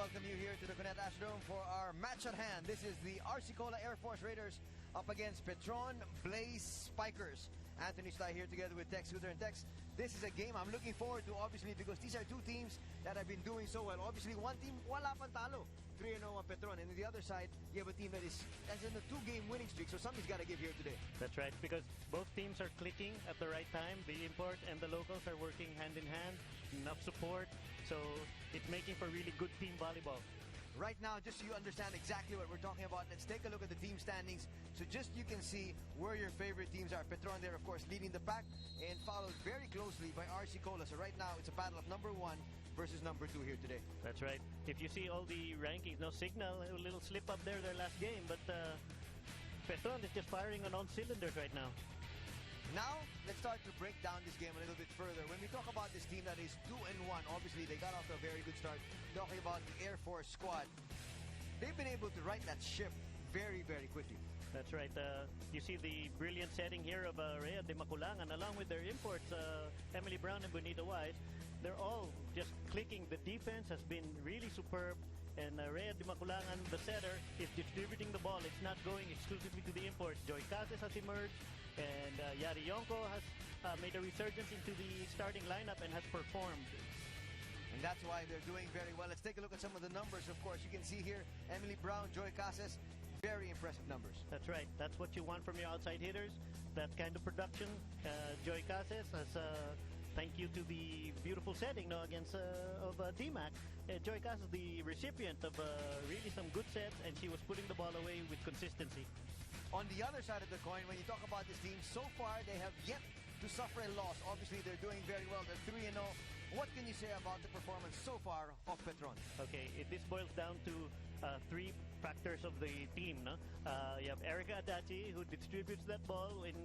welcome you here to the Cuneta Astrodome for our match at hand. This is the RC Cola Air Force Raiders up against Petron Blaze Spikers. Anthony Sty here together with Tex Scooter and Tex. This is a game I'm looking forward to, obviously, because these are two teams that have been doing so well. Obviously, one team, wala pang talo. 3-0 on Petron. And on the other side, you have a team that's in a two-game winning streak. So something's got to give here today. That's right, because both teams are clicking at the right time. The import and the locals are working hand in hand. Enough support. So it's making for really good team volleyball. Right now, just so you understand exactly what we're talking about, let's take a look at the team standings. So just you can see where your favorite teams are. Petron there, of course, leading the pack and followed very closely by RC Cola. So right now, it's a battle of number 1 versus number 2 here today. That's right. If you see all the rankings, no Signal, a little slip up there their last game. But Petron is just firing on all cylinders right now. Now, let's start to break down this game a little bit further. When we talk about this team that is 2-1, obviously they got off to a very good start. Talking about the Air Force squad, they've been able to right that ship very, very quickly. That's right. You see the brilliant setting here of Rhea de Maculangan along with their imports, Emily Brown and Bonita Wise. They're all just clicking. The defense has been really superb. And Rhea de Maculangan, the setter, is distributing the ball. It's not going exclusively to the imports. Joy Cases has emerged. And Yari Yonko has made a resurgence into the starting lineup and has performed. And that's why they're doing very well. Let's take a look at some of the numbers. Of course, you can see here, Emily Brown, Joy Cases, very impressive numbers. That's right. That's what you want from your outside hitters. That kind of production. Joy Cases has, thank you to the beautiful setting against of DMAC. Joy Cases, the recipient of really some good sets, and she was putting the ball away with consistency. On the other side of the coin, when you talk about this team, so far they have yet to suffer a loss. Obviously, they're doing very well. They're 3-0. What can you say about the performance so far of Petron? Okay, this boils down to 3 factors of the team. No? You have Erica Adachi, who distributes that ball. In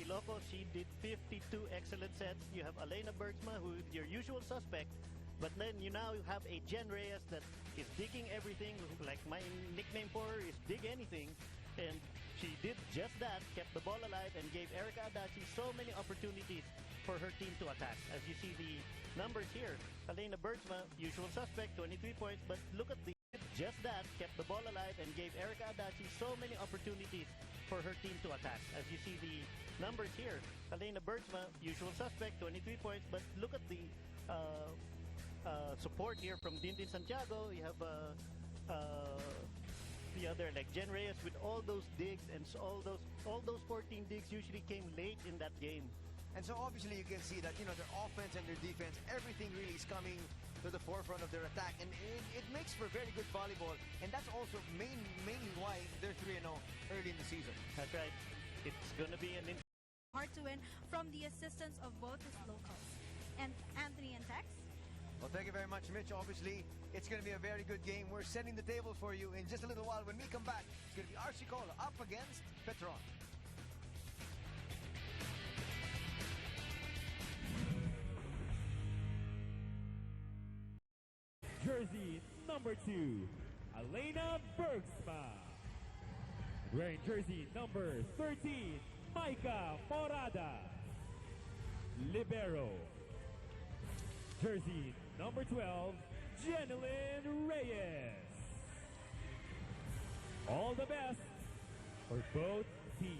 Ilocos, she did 52 excellent sets. You have Elena Bergsma, who is your usual suspect. But then you now have a Jen Reyes that is digging everything. Like my nickname for her is Dig Anything. And she did just that, kept the ball alive, and gave Erica Adachi so many opportunities for her team to attack. As you see the numbers here, Elena Bergsma, usual suspect, 23 points, but look at the just that, kept the ball alive, and gave Erica Adachi so many opportunities for her team to attack. As you see the numbers here, Elena Bergsma, usual suspect, 23 points, but look at the support here from Dindin Santiago. You have the other, like Jen Reyes, with all those digs, and all those 14 digs usually came late in that game. And so obviously you can see that, you know, their offense and their defense, everything really is coming to the forefront of their attack, and it makes for very good volleyball, and that's also mainly why they're 3-0 early in the season. That's right. It's going to be an hard to win from the assistance of both his locals. And Anthony and Tex? Well, thank you very much, Mitch. Obviously, it's going to be a very good game. We're setting the table for you in just a little while. When we come back, it's going to be RC Cola up against Petron. Jersey number 2, Elena Bergsma. Wearing jersey number 13, Maika Morada. Libero. Jersey number 12, Jenilyn Reyes. All the best for both teams.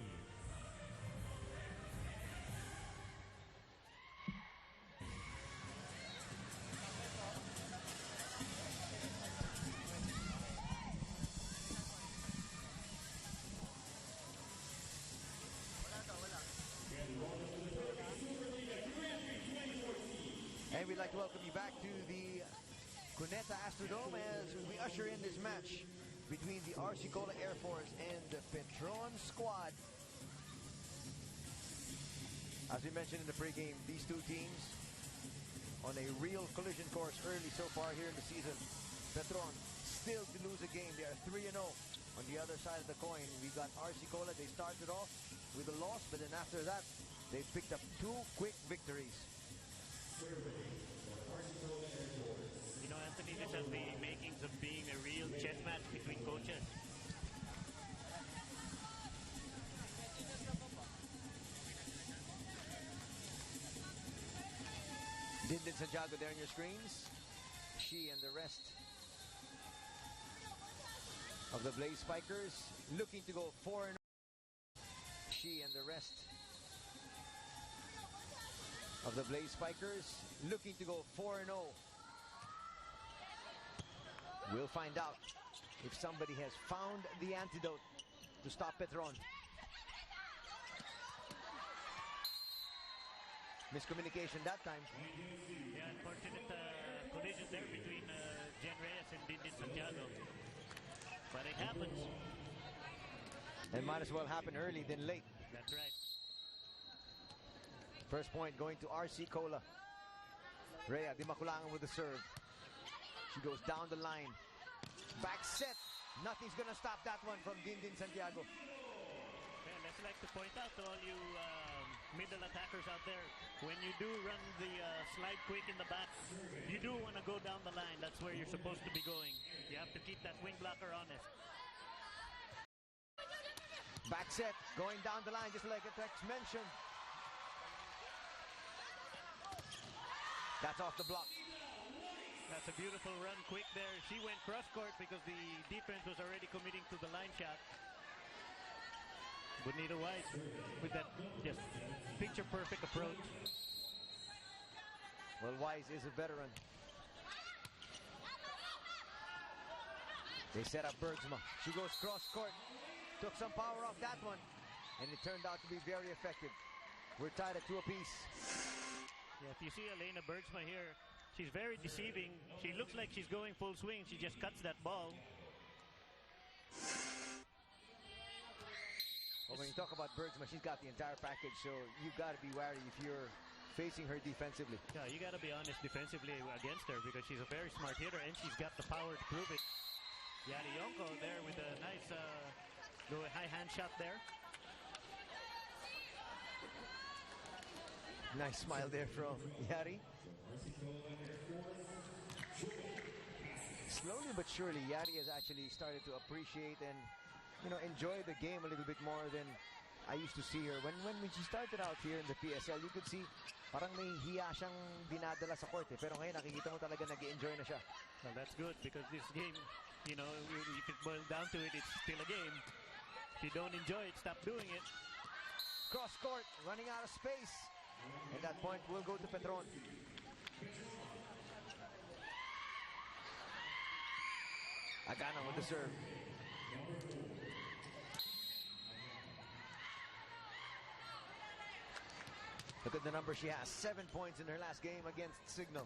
And we'd like to welcome you back to the Cuneta Astrodome as we usher in this match between the RC Cola Air Force and the Petron squad. As we mentioned in the pregame, these two teams on a real collision course early so far here in the season. Petron still to lose a game. They are 3-0. On the other side of the coin, we got RC Cola. They started off with a loss, but then after that, they picked up 2 quick victories. You know, Anthony, this has the makings of being a real chess match between coaches. Dindin Santiago there on your screens. She and the rest of the Blaze Spikers, looking to go 4-0. She and the rest of the Blaze Spikers looking to go 4-0. We'll find out if somebody has found the antidote to stop Petron. Miscommunication that time. Yeah, unfortunate collision there between Jen Reyes and Dindin Santiago. But it happens. It might as well happen early than late. That's right. First point going to RC Cola. Rhea Di Maculangan with the serve. She goes down the line. Back set. Nothing's gonna stop that one from Dindin Santiago. Yeah, let's like to point out to all you middle attackers out there, when you do run the slide quick in the back, you do want to go down the line. That's where you're supposed to be going. You have to keep that wing blocker honest. Back set, going down the line just like Tex mentioned. That's off the block. That's a beautiful run quick there. She went cross court because the defense was already committing to the line shot. Bonita White with that just picture perfect approach. Well, Wise is a veteran. They set up Bergsma. She goes cross court. Took some power off that one. And it turned out to be very effective. We're tied at 2 apiece. Yeah, if you see Elena Bergsma here, she's very deceiving. She looks like she's going full swing. She just cuts that ball. Well, when you talk about Bergsma, she's got the entire package, so you've got to be wary if you're facing her defensively. Yeah, you got to be honest defensively against her because she's a very smart hitter and she's got the power to prove it. Yari Yonko there with a nice high hand shot there. Nice smile there from Yari. Slowly but surely, Yari has actually started to appreciate and enjoy the game a little bit more than I used to see her. When she started out here in the PSL, you could see parang may hiya siyang dinadala sa court eh. Pero ngayon nakikita mo talaga nag-enjoy na siya. Well, that's good because this game, if it boils down to it, it's still a game. If you don't enjoy it, stop doing it. Cross court, running out of space. And that point will go to Petron. Agana with the serve. Look at the number she has. 7 points in her last game against Signal.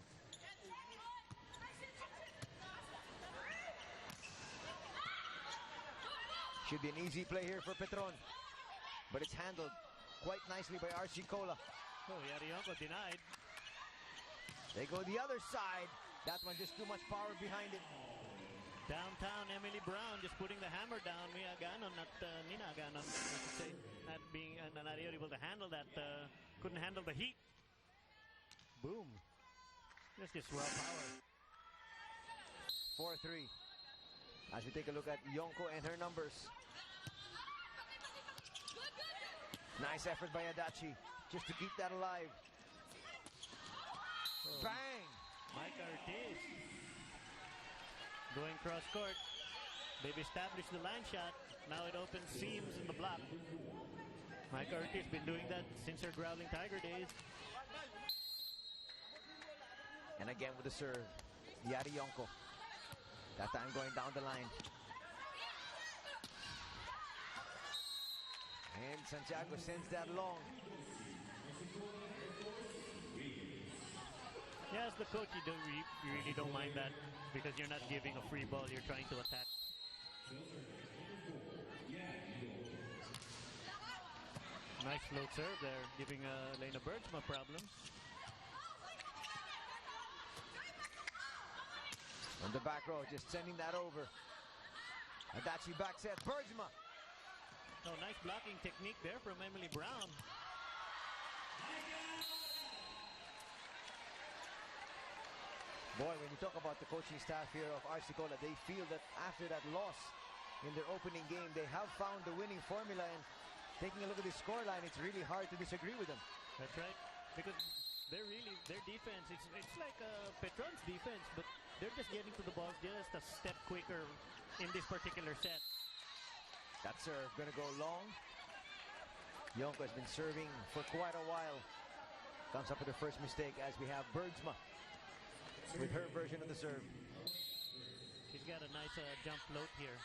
Should be an easy play here for Petron. But it's handled quite nicely by RC Cola. Oh, Yarionko denied. They go the other side. That one just too much power behind it. Downtown Emily Brown just putting the hammer down. Mia Ganon, not Nina Ganon, I should say. Not able to handle that. Couldn't handle the heat. Boom. That's just raw power. 4-3. As we take a look at Yonko and her numbers. Nice effort by Adachi just to keep that alive. Oh. Bang! Mike Ortiz going cross court. They've established the line shot. Now it opens seams in the block. Mike Ortiz been doing that since her Growling Tiger days. And again with the serve, Yari Yonko. That time going down the line. And Santiago sends that long. Yeah, as the coach, you really don't mind that because you're not giving a free ball. You're trying to attack. Nice float serve there, giving Lena Bergsma problems. On the back row, just sending that over. Adachi back set, Bergsma. Oh, nice blocking technique there from Emily Brown. Boy, when you talk about the coaching staff here of RC Cola, they feel that after that loss in their opening game, they have found the winning formula. And taking a look at the scoreline, it's really hard to disagree with them. That's right, because their defense, it's like Petron's defense, but they're just getting to the ball just a step quicker in this particular set. That serve gonna go long. Yonko has been serving for quite a while. Comes up with the first mistake as we have Bergsma with her version of the serve. She's got a nice jump float here.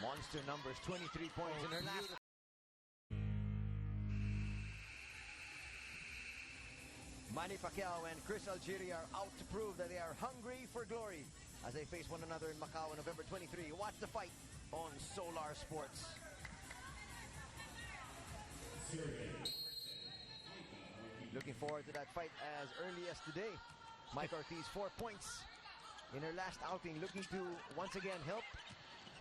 Monster numbers, 23 points in her last. Manny Pacquiao and Chris Algieri are out to prove that they are hungry for glory as they face one another in Macau on November 23. Watch the fight on Solar Sports. Looking forward to that fight as early as today. Mike Ortiz, 4 points in her last outing, looking to once again help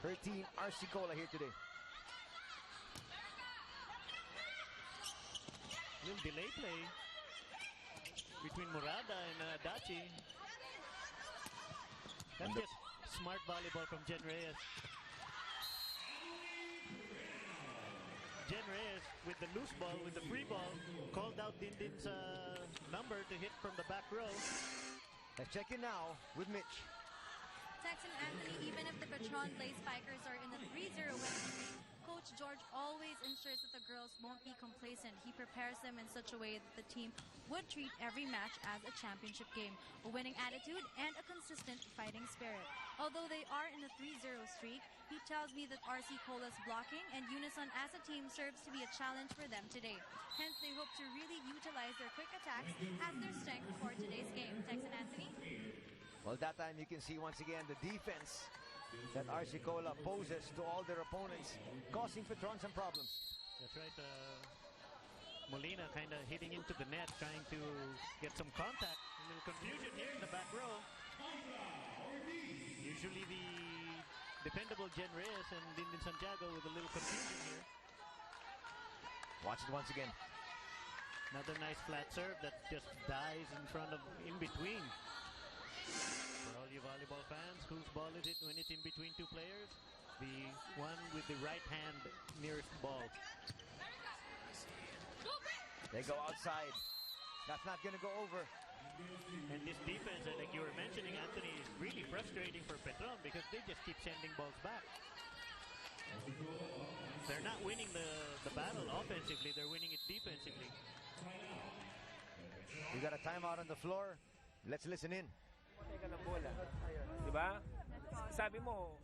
her team RC Cola here today. Little delay play between Murada and Adachi. That's just smart volleyball from Jen Reyes. Jen Reyes with the loose ball, with the free ball, called out Dindin's number to hit from the back row. Let's check in now with Mitch. Tex and Anthony, even if the Petron Blaze Spikers are in the 3-0 winning streak, Coach George always ensures that the girls won't be complacent. He prepares them in such a way that the team would treat every match as a championship game, a winning attitude, and a consistent fighting spirit. Although they are in a 3-0 streak, he tells me that RC Cola's blocking and unison as a team serves to be a challenge for them today. Hence, they hope to really utilize their quick attacks as their strength for today's game. Tex and Anthony? Well, that time you can see once again the defense that RC Cola poses to all their opponents, causing Petron some problems. That's right. Molina kind of hitting into the net, trying to get some contact. A little confusion here in the back row. Usually the dependable Jen Reyes and Dindin Santiago with a little confusion here. Watch it once again. Another nice flat serve that just dies in between. For all you volleyball fans, whose ball is it when it's in between two players? The one with the right hand nearest ball. They go outside. That's not going to go over. And this defense, like you were mentioning, Anthony, is really frustrating for Petron because they just keep sending balls back. They're not winning the battle offensively, they're winning it defensively. We got a timeout on the floor. Let's listen in. Teka ng bola. Diba? Sabi mo,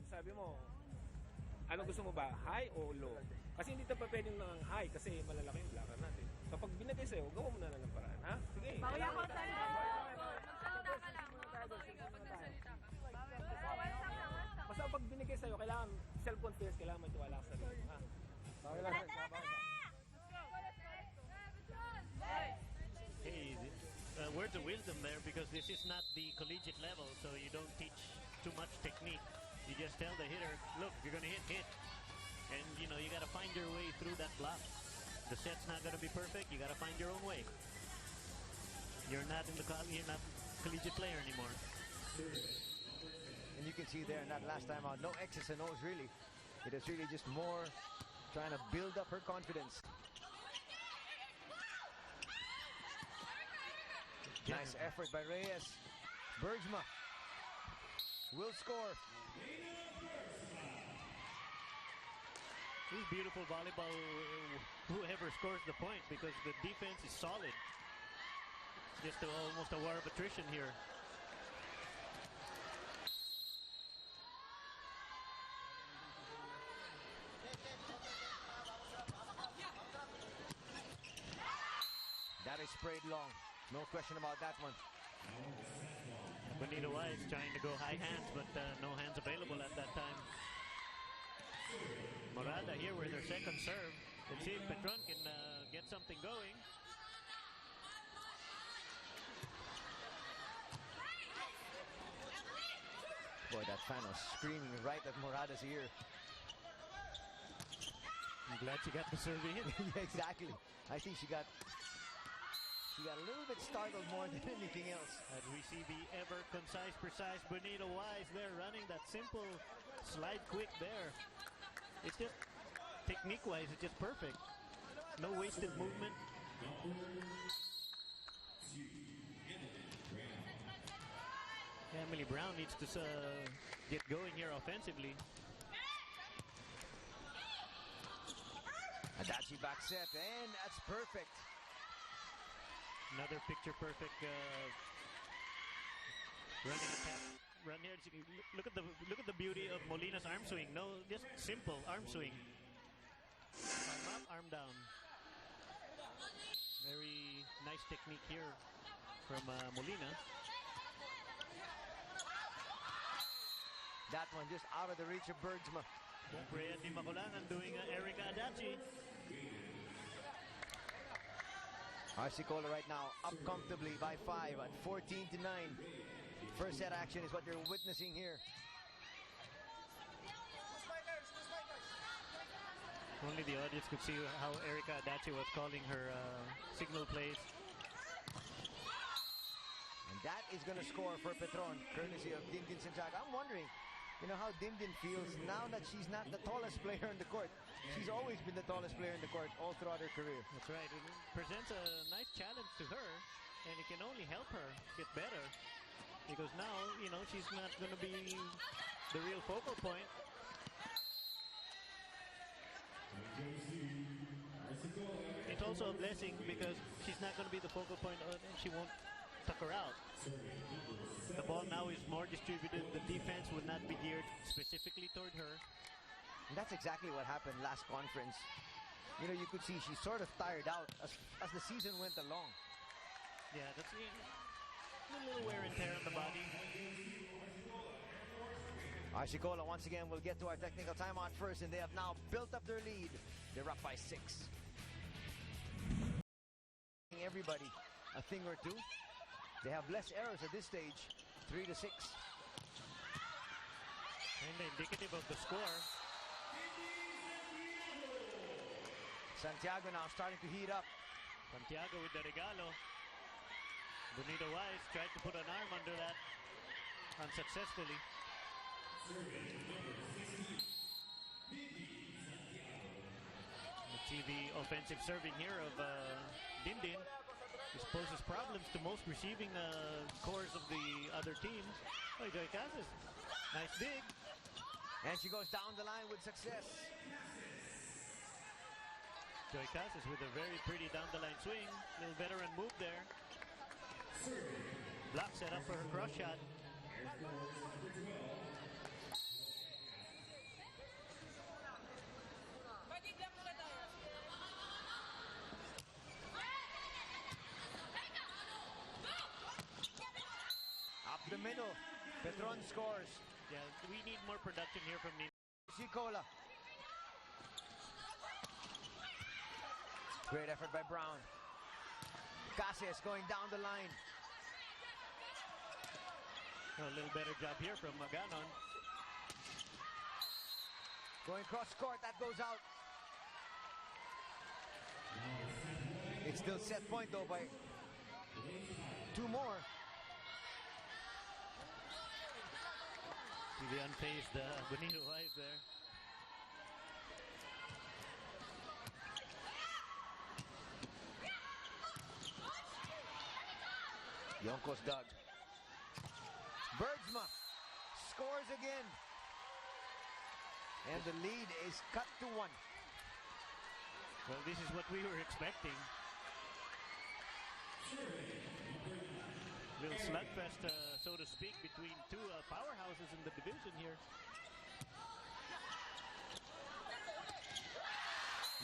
ano gusto mo ba? High o low? Kasi hindi ito pa pwedeng ng high kasi malalaki yung blocker natin. So pag binigay sa'yo, gawa mo na lang ng paraan. Ha? Sige. Bawal ako tayo. Magsalita ka lang. Basta pag binigay sa'yo, kailangan self-confidence, kailangan magtiwala ka sa sarili. Ha? Hey, words of wisdom there because this is not the collegiate level, so you don't teach too much technique. You just tell the hitter, look, you're going to hit. And, you know, you got to find your way through that block. The set's not going to be perfect. You got to find your own way. You're not collegiate player anymore. And you can see there in that last time out, no X's and O's really. It is really just more trying to build up her confidence. Nice effort by Reyes. Bergsma will score. This is beautiful volleyball, whoever scores the point, because the defense is solid. Just almost a war of attrition here. That is sprayed long. No question about that one. Bonita Wise trying to go high hands, but no hands available at that time. Morada here with her second serve. Let's see if Petron can get something going. Boy, that fan was screaming right at Morada's ear. I'm glad she got the serve in. Yeah, exactly. I think she got a little bit startled more than anything else. And we see the ever concise, precise Bonita Wise there running that simple slide quick there. It's just, technique-wise, it's just perfect. No wasted movement. Emily Brown needs to get going here offensively. Adachi back set, and that's perfect. Another picture-perfect running attack. Run here. Look at the beauty of Molina's arm swing. No, just simple arm swing. Arm up, arm down. Very nice technique here from Molina. That one just out of the reach of Bergsma. Prey Di Macolangan doing Erica Adachi. Arsicola right now up comfortably by 5 at 14-9. First set action is what you're witnessing here. Only the audience could see how Erica Adachi was calling her signal plays. And that is going to score for Petron, courtesy of Dindin Santiago. I'm wondering, how Dindin feels now that she's not the tallest player on the court. She's always been the tallest player in the court all throughout her career. That's right. It presents a nice challenge to her, and it can only help her get better. Because now, she's not going to be the real focal point. It's also a blessing because she's not going to be the focal point and she won't tuck her out. The ball now is more distributed. The defense will not be geared specifically toward her. And that's exactly what happened last conference. You could see she's sort of tired out as the season went along. Yeah, that's a little wear and tear on the body. Arsicola once again will get to our technical timeout first, and they have now built up their lead. They're up by 6. Everybody a thing or two. They have less errors at this stage, 3-6. And indicative of the score. Santiago now starting to heat up. Santiago with the regalo. Bonita Wise tried to put an arm under that unsuccessfully. Let's see the offensive serving here of Dindin. This poses problems to most receiving cores of the other teams. Oh, Joy Casas. Nice dig. And she goes down the line with success. Joy Casas with a very pretty down the line swing. Little veteran move there. Block set up for her cross shot. Up the middle. Petron scores. Yeah, we need more production here from Nina. Arsicola. Great effort by Brown. Casillas going down the line. A little better job here from Maganon. Going cross court, that goes out. It's still set point though by 2 more. See the unfazed Bonito Wise there. Yonkos dug. Bergsma scores again. And the lead is cut to 1. Well, this is what we were expecting. Little slugfest, so to speak, between 2 powerhouses in the division here.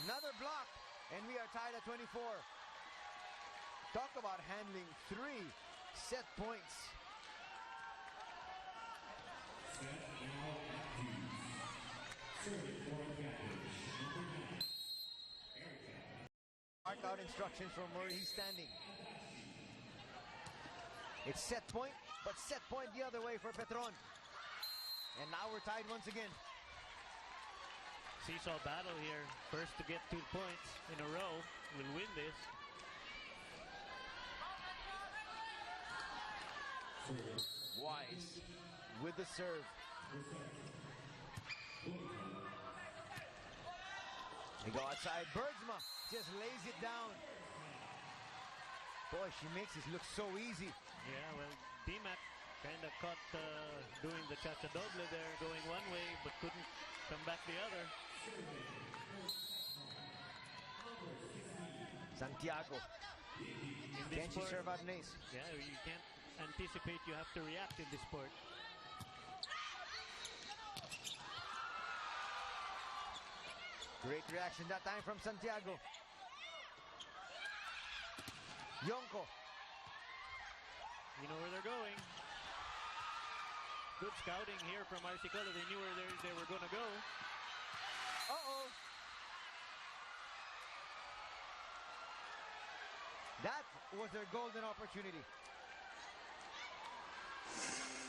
Another block, and we are tied at 24. Talk about handling 3 set points. Mark out instructions from where he's standing. It's set point, but set point the other way for Petron. And now we're tied once again. Seesaw battle here. First to get 2 points in a row will win this. Wise with the serve. They go outside. Bergsma just lays it down. Boy, she makes this look so easy. Yeah, well, DMAC Kind of caught doing the cha-cha doble there, going one way, but couldn't come back the other. Santiago. Can she serve out an ace? Yeah, you can't anticipate, you have to react in this sport. Great reaction that time from Santiago. Yonko. You know where they're going. Good scouting here from Arsicola. They knew where they were going to go. Uh-oh. That was their golden opportunity.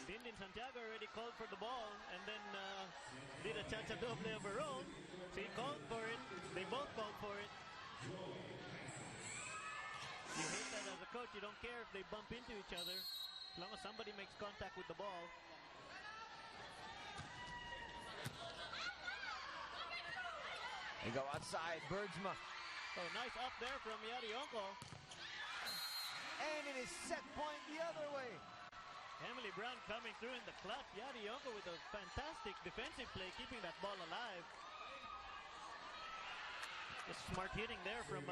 Dindin Santiago already called for the ball and then did a cha-cha doble of her own. So he called for it. They both called for it. You hate that as a coach. You don't care if they bump into each other, as long as somebody makes contact with the ball. They go outside. Bergsma. Oh, nice up there from Yarionko. And it is set point the other way. Emily Brown coming through in the clutch. Yarionko with a fantastic defensive play, keeping that ball alive. A smart hitting there from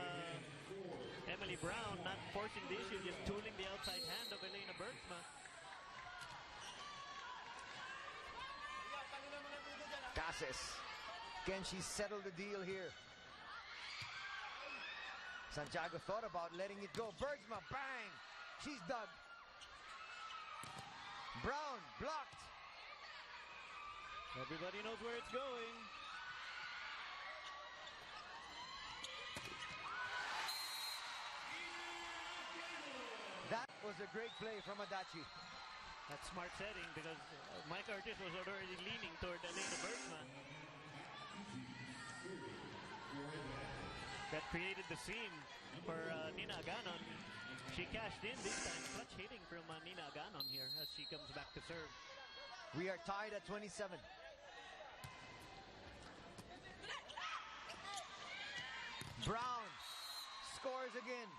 Emily Brown, not forcing the issue, just tooling the outside hand of Elena Bergsma. Cases. Can she settle the deal here? Santiago thought about letting it go. Bergsma, bang! She's dug. Brown, blocked. Everybody knows where it's going. That was a great play from Adachi. That's smart setting because Mike Ortiz was already leaning toward Elena Bergsma. That created the seam for Nina Aganon. She cashed in this time. Clutch hitting from Nina Aganon here as she comes back to serve. We are tied at 27. Brown scores again.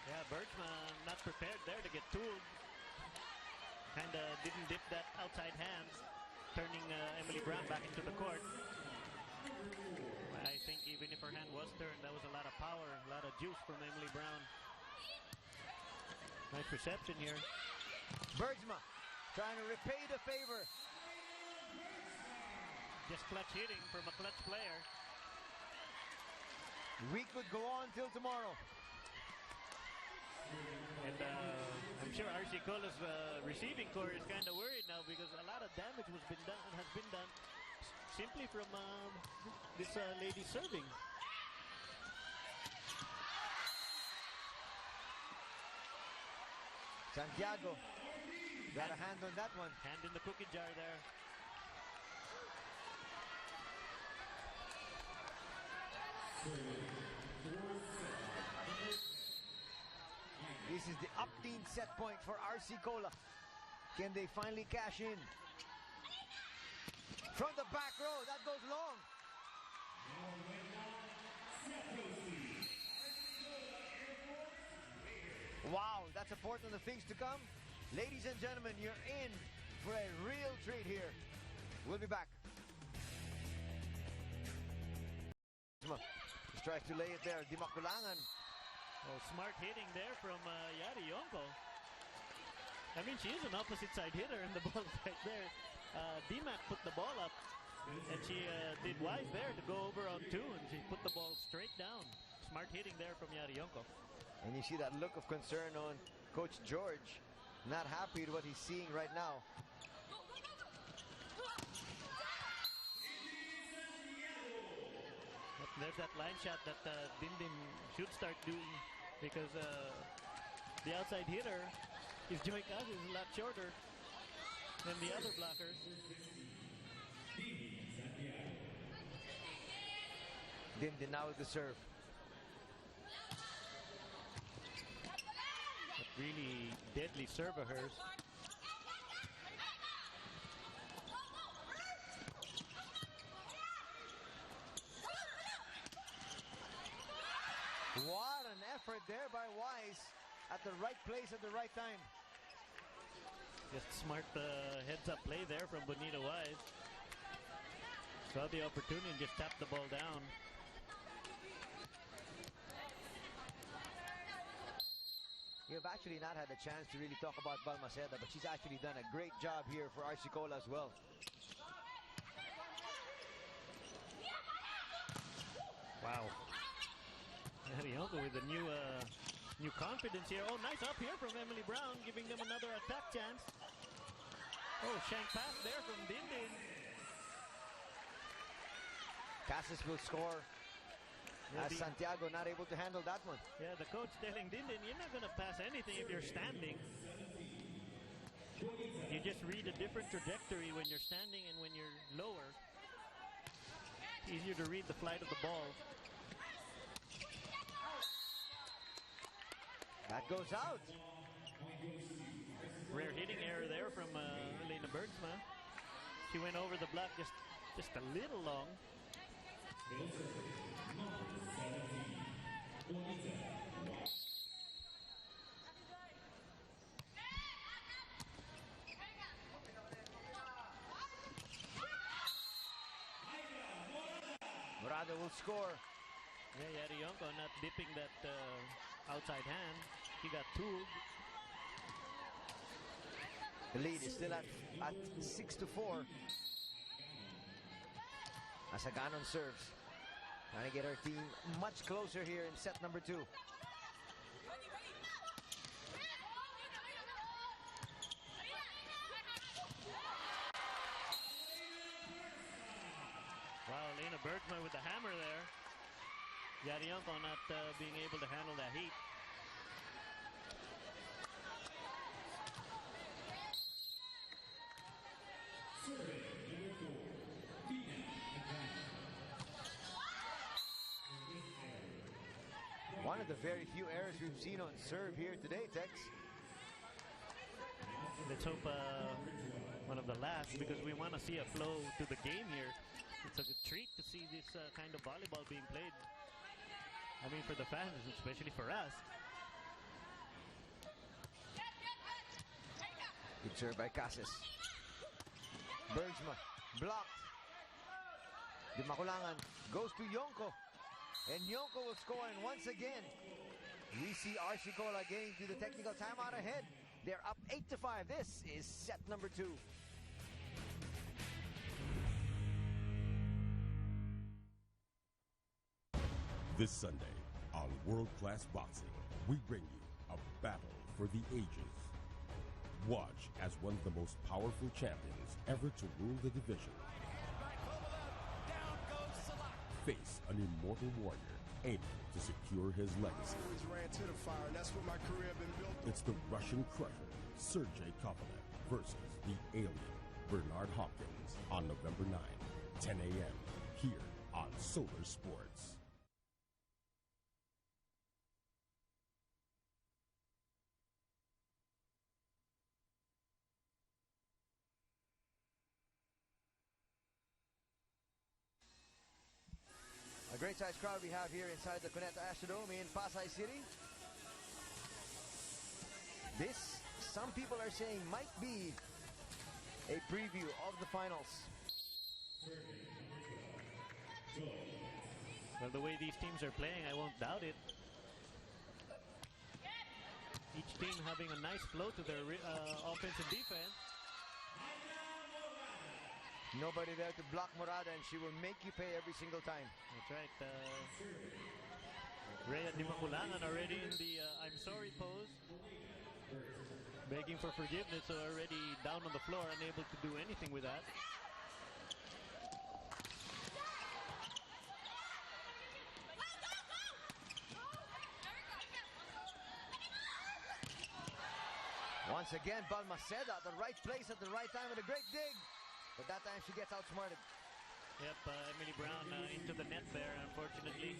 Yeah, Bergsma not prepared there to get tooled. Kinda didn't dip that outside hand, turning Emily Brown back into the court. I think even if her hand was turned, that was a lot of power, a lot of juice from Emily Brown. Nice reception here. Bergsma trying to repay the favor. Just clutch hitting from a clutch player. We could go on till tomorrow. And I'm sure Arcicola's receiving core is kind of worried now because a lot of damage has been done simply from this lady serving. Santiago got a hand on that one. Hand in the cookie jar there. This is the up-team set point for Arsicola. Can they finally cash in? From the back row, that goes long. Wow, that's important, the things to come. Ladies and gentlemen, you're in for a real treat here. We'll be back. Tries to lay it there. Di makulangan. Oh, smart hitting there from Yarionko. I mean, she is an opposite side hitter, and the ball is right there. D-Mac put the ball up, and she did wise there to go over on two, and she put the ball straight down. Smart hitting there from Yarionko. And you see that look of concern on Coach George. Not happy with what he's seeing right now. There's that line shot that Dindin should start doing because the outside hitter, his joint cut is a lot shorter than the other blockers. Dindin now with the serve. That really deadly serve of hers. What an effort there by Wise at the right place at the right time. Just smart heads-up play there from Bonita Wise. Saw the opportunity and just tapped the ball down. You've actually not had a chance to really talk about Balmaceda, but she's actually done a great job here for Arsicola as well. Wow. Yarionko with a new confidence here. Oh, nice up here from Emily Brown, giving them another attack chance. Oh, shank pass there from Dindin. Cassis will score. As Santiago not able to handle that one. Yeah, the coach telling Dindin, you're not going to pass anything if you're standing. You just read a different trajectory when you're standing and when you're lower. It's easier to read the flight of the ball. That goes out. Rare hitting error there from Elena Bergsma. She went over the block just a little long. Morado will score. Yeah, Yarionko not dipping that outside hand. He got tooled. The lead is still at 6-4. As Aganon serves. Trying to get her team much closer here in set number 2. Wow, Elena Bergsma with the hammer there. Yarionko not being able to handle that heat. One of the very few errors we've seen on serve here today, Tex. Let's hope one of the last, because we want to see a flow to the game here. It's a good treat to see this kind of volleyball being played. I mean, for the fans, especially for us. Good serve by Cassis. Bergsma blocked. Di Makulangan goes to Yonko. And Yonko will score, and once again, we see Arsicola getting to the technical timeout ahead. They're up 8-5. This is set number 2. This Sunday on World Class Boxing, we bring you a battle for the ages. Watch as one of the most powerful champions ever to rule the division face an immortal warrior aiming to secure his legacy. It's the Russian crusher, Sergey Kovalev, versus the alien, Bernard Hopkins, on November 9, 10 a.m., here on Solar Sports. A great size crowd we have here inside the Cuneta Astrodome in Pasay City. This, some people are saying, might be a preview of the finals. Well, the way these teams are playing, I won't doubt it. Each team having a nice flow to their offense and defense. Nobody there to block Morada, and she will make you pay every single time. That's right. Rhea Di Makulangan already in the I'm sorry pose. Begging for forgiveness, so already down on the floor, unable to do anything with that. Once again, Balmaceda at the right place at the right time with a great dig. But that time she gets outsmarted. Yep, Emily Brown into the net there, unfortunately.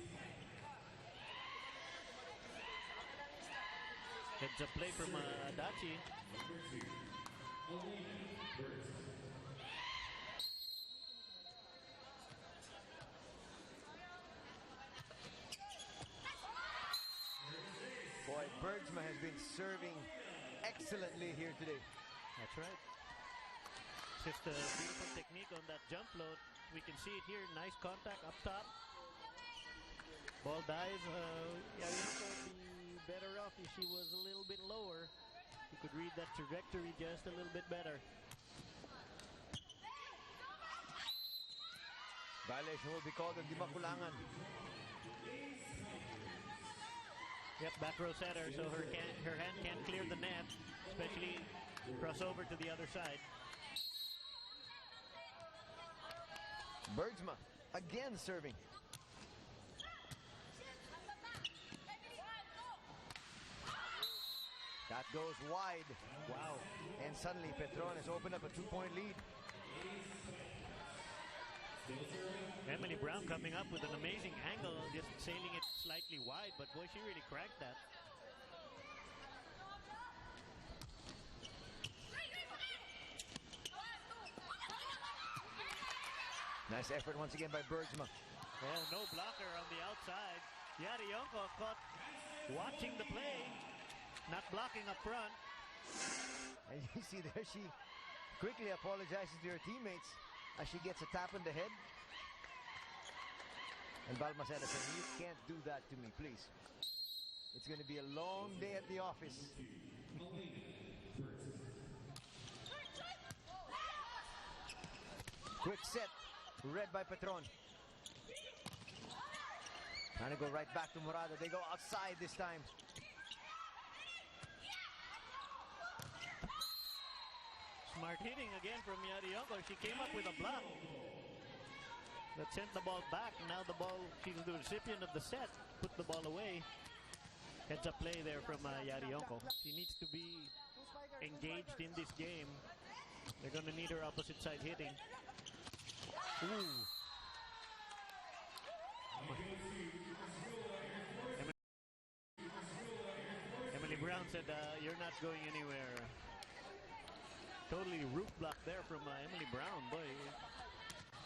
Heads up play from Adachi. Boy, Bergsma has been serving excellently here today. That's right. Just a beautiful technique on that jump float. We can see it here. Nice contact up top. Ball dies. Yarianko would be better off if she was a little bit lower. You could read that trajectory just a little bit better. Violation will be called on Di Maculangan. Yep, back row setter, so her hand can't clear the net, especially cross over to the other side. Bergsma again serving. That goes wide. Wow. And suddenly Petron has opened up a 2-point lead. Emily Brown coming up with an amazing angle, just sailing it slightly wide, but boy, she really cracked that. Nice effort once again by Bergsma. Well, no blocker on the outside. Yarianko caught watching the play, not blocking up front. And you see there, she quickly apologizes to her teammates as she gets a tap on the head. And Balmaceda says, you can't do that to me, please. It's going to be a long day at the office. Quick set, read by Petron. Trying to go right back to Morada. They go outside this time. Smart hitting again from Yarianko. She came up with a block that sent the ball back. Now the ball, she's the recipient of the set. Put the ball away. Heads up play there from Yarianko. She needs to be engaged in this game. They're going to need her opposite side hitting. Ooh. Emily Brown said, you're not going anywhere. Totally roof block there from Emily Brown. Boy,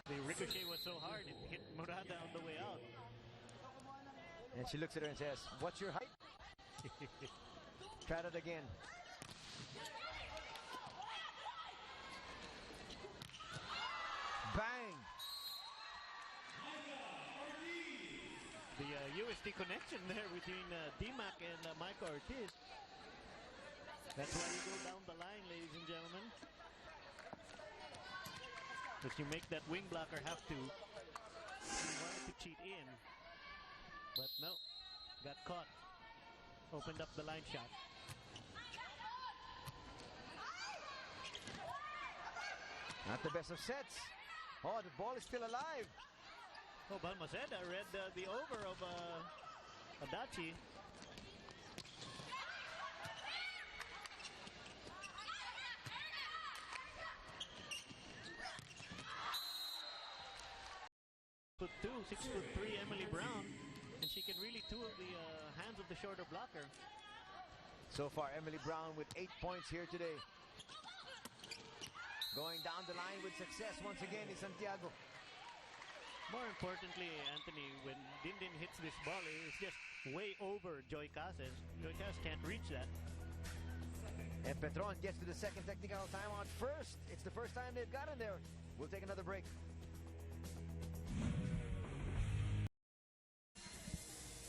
the ricochet was so hard, it hit Morada on the way out. And she looks at her and says, what's your height? Try that again. Bang! The USD connection there between DMAC and Micah Ortiz. That's why you go down the line, ladies and gentlemen. But you make that wing blocker have to. He wanted to cheat in. But no, got caught. Opened up the line shot. Not the best of sets. Oh, the ball is still alive. Oh, Balmaceda read the over of Adachi. Foot 6'3" Emily Brown, and she can really tool the hands of the shorter blocker. So far, Emily Brown with 8 points here today. Going down the line with success once again is Santiago. More importantly, Anthony, when Dindin hits this ball, it's just way over Joy Casas. Joy Casas can't reach that. And Petron gets to the second technical timeout first. It's the first time they've gotten there. We'll take another break.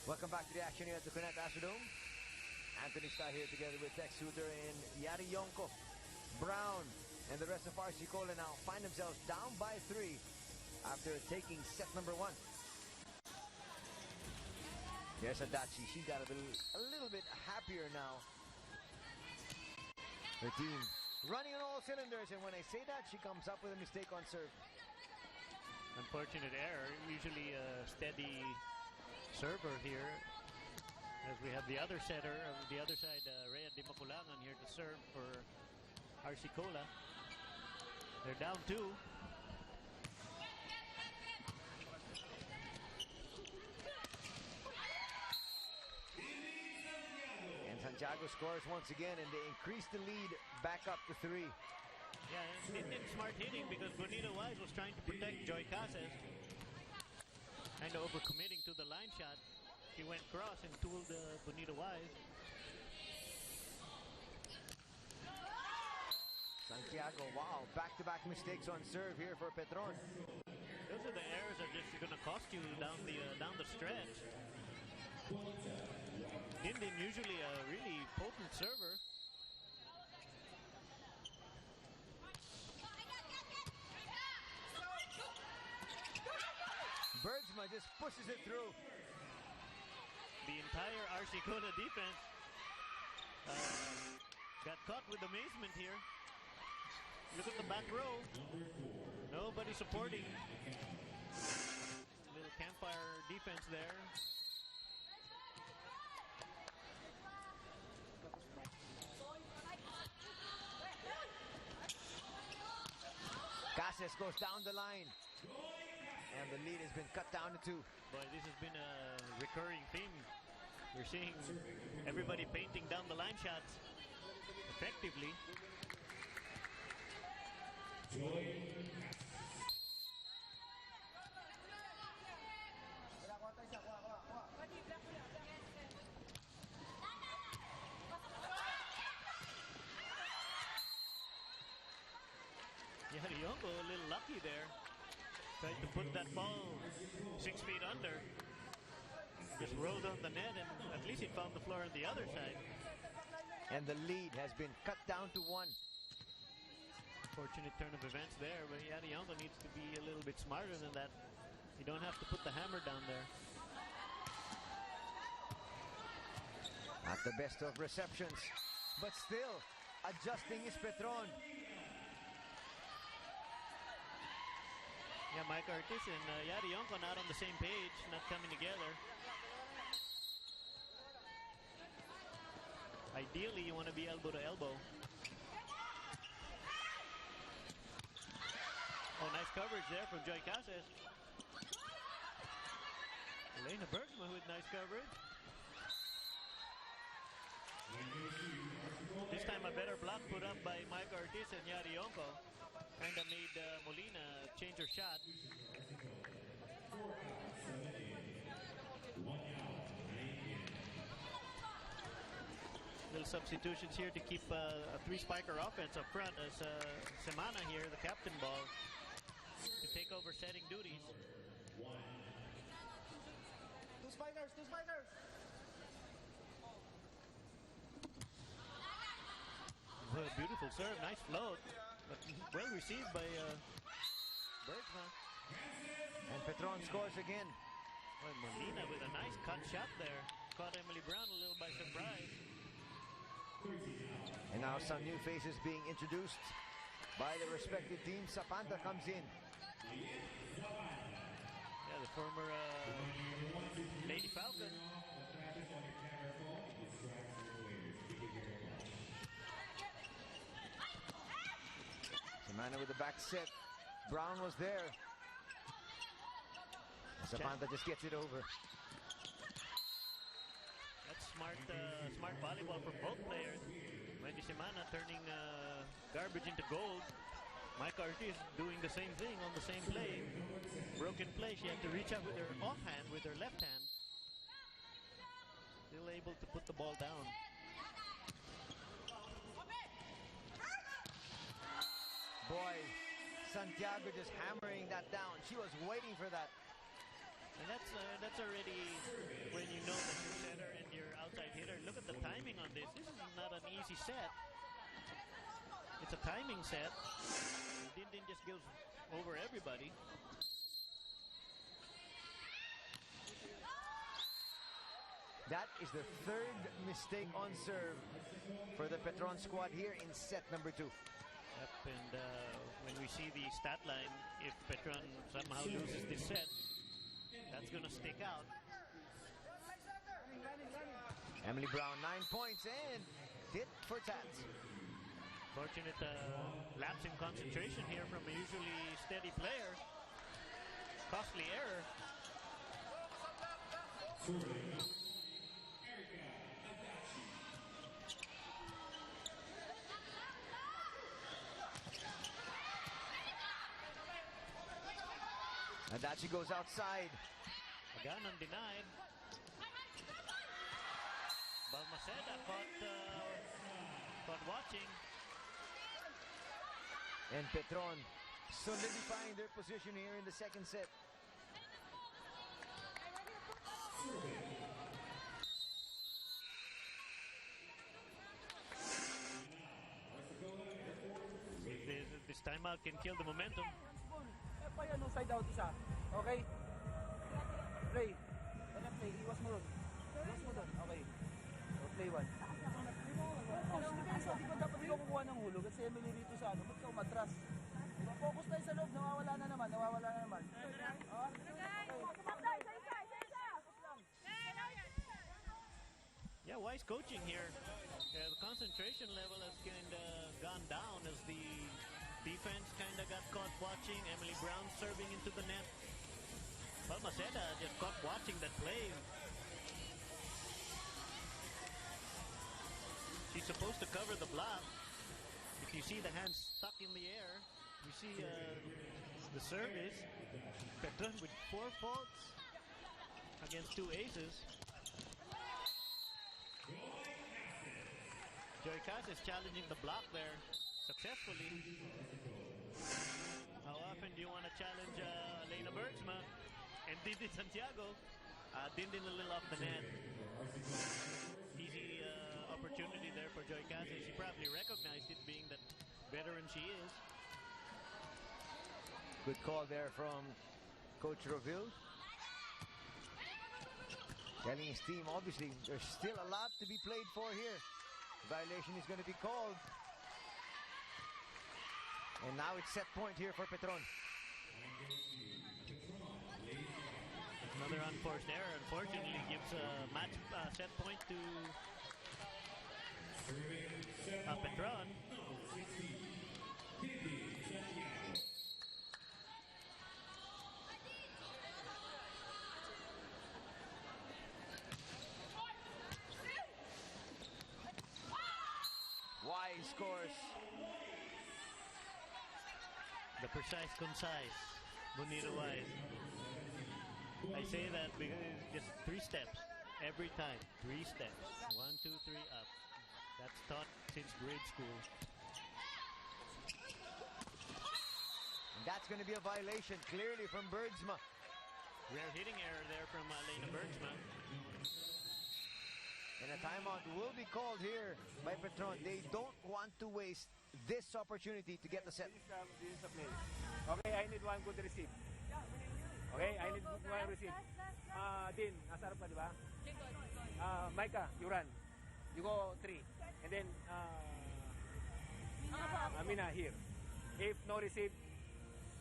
Welcome back to the action here at the Connect Astrodome. Anthony Starr here together with Tex Suter and Yarianko. Brown and the rest of Arsicola now find themselves down by 3 after taking set number 1. There's Adachi. She got a little bit happier now. Her team running on all cylinders, and when I say that, she comes up with a mistake on serve. Unfortunate error. Usually a steady server here, as we have the other setter on the other side, Rhea Di Maculangan here to serve for Arsicola. They're down 2. And Santiago scores once again, and they increase the lead back up to 3. Yeah, Dindin smart hitting because Bonita Wise was trying to protect Joy Casas. Kind of overcommitting to the line shot. He went cross and tooled Bonita Wise. Santiago, wow, back-to-back mistakes on serve here for Petron. Those are the errors that are just going to cost you down the stretch. Dindin usually a really potent server. Bergsma just pushes it through. The entire Arcicona defense got caught with amazement here. Look at the back row. Nobody supporting. Little campfire defense there. Cases goes down the line. And the lead has been cut down to 2. Boy, this has been a recurring theme. We're seeing everybody painting down the line shots effectively. Yonko a little lucky there. Tried to put that ball 6 feet under. Just rolled on the net, and at least he found the floor on the other side. And the lead has been cut down to 1. Fortunate turn of events there, but Yonko needs to be a little bit smarter than that. You don't have to put the hammer down there. Not the best of receptions, but still, adjusting is Petron. Yeah, Mike Artis and Yonko not on the same page, not coming together. Ideally, you want to be elbow to elbow. Oh, nice coverage there from Joy Cases. Elena Bergsma with nice coverage. This time a better block put up by Mike Artis and Yonko. Kind of made Molina change her shot. Little substitutions here to keep a 3-spiker offense up front as Semana here, the captain ball, to take over setting duties. 2 spikers, 2 spikers! Well, beautiful serve, nice float, but well received by Bergsma. And Petron scores again. Well, Molina with a nice cut shot there. Caught Emily Brown a little by surprise. And now some new faces being introduced by the respective teams. Zapanta comes in. Yeah, the former Lady Falcon. Semana with the back set. Brown was there. Zapanta just gets it over. That's smart volleyball from both players. Wendy Semana turning garbage into gold. Mike Artis doing the same thing on the same play. Broken play, she had to reach out with her offhand, with her left hand. Still able to put the ball down. Boy, Santiago just hammering that down. She was waiting for that. And that's already when you know that your setter and your outside hitter. Look at the timing on this. This is not an easy set. It's a timing set. Dindin just goes over everybody. That is the 3rd mistake on serve for the Petron squad here in set number 2. Yep, and when we see the stat line, if Petron somehow loses this set, that's going to stick out. Emily Brown, 9 points and tit for tat. Fortunate lapse in concentration here from a usually steady player. Costly error. Adachi goes outside. Again undenied. Balmaceda caught watching. And Petron solidifying their position here in the second set. This timeout can kill the momentum. Side out isa. Okay? Play. Play. Iwas mo ron. Iwas mo doon. Okay. So, play one. Di ba dapat ikaw kukuha ng hulog? At si Emily rito sa ano, ba't ka umatras? Focus tayo sa loob. Nawawala na naman. Yeah, wise coaching here. The concentration level has kind of gone down as the defense kind of got caught watching. Emily Brown serving into the net. Well, Maceda just caught watching that play. She's supposed to cover the block. If you see the hands stuck in the air, you see the service. Petron with 4 faults against 2 aces. Joy Cas is challenging the block there successfully. How often do you want to challenge Elena Bergsma and Dindin Santiago? Dindin a little off the net. Easy opportunity there for Joy Cas. She probably recognized it, being that veteran she is. Good call there from Coach Roville. Telling his team, obviously, there's still a lot to be played for here. Violation is going to be called. And now it's set point here for Petron. Another unforced error, unfortunately, gives a match set point to Petron. Wise scores. The precise, concise, Bonito Wise. I say that because it's just 3 steps every time. 3 steps. 1, 2, 3, up. That's taught since grade school. And that's going to be a violation, clearly, from Bergsma. Rare hitting error there from Elena Bergsma. And a timeout will be called here by Petron. They don't want to waste this opportunity to get the set. Okay, I need one good receive. Okay, I need one receive. Din, nasa harap pa, di ba? Micah, you run. You go 3. And then, Amina here. If no receive,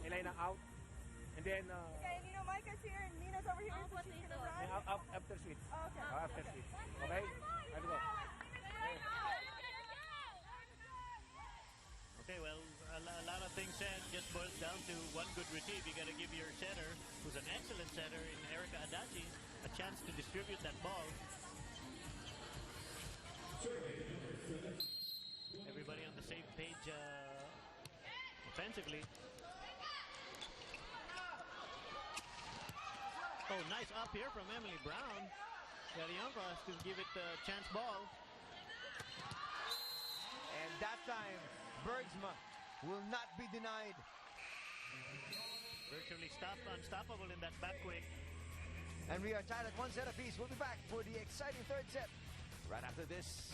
Elena out. And then, okay, and you know Micah's here and Nina's over here, so she's gonna run. After switch. Okay. After switch. Okay? Let's go. Okay, well, a lot of things said just boils down to one good receive. You got to give your setter, who's an excellent setter in Erica Adachi, a chance to distribute that ball. Everybody on the same page offensively. Oh, nice up here from Emily Brown. Yarionko has to give it a chance ball. And that time, Bergsma will not be denied. Virtually unstoppable in that back quick. And we are tied at 1 set apiece. We'll be back for the exciting third set right after this.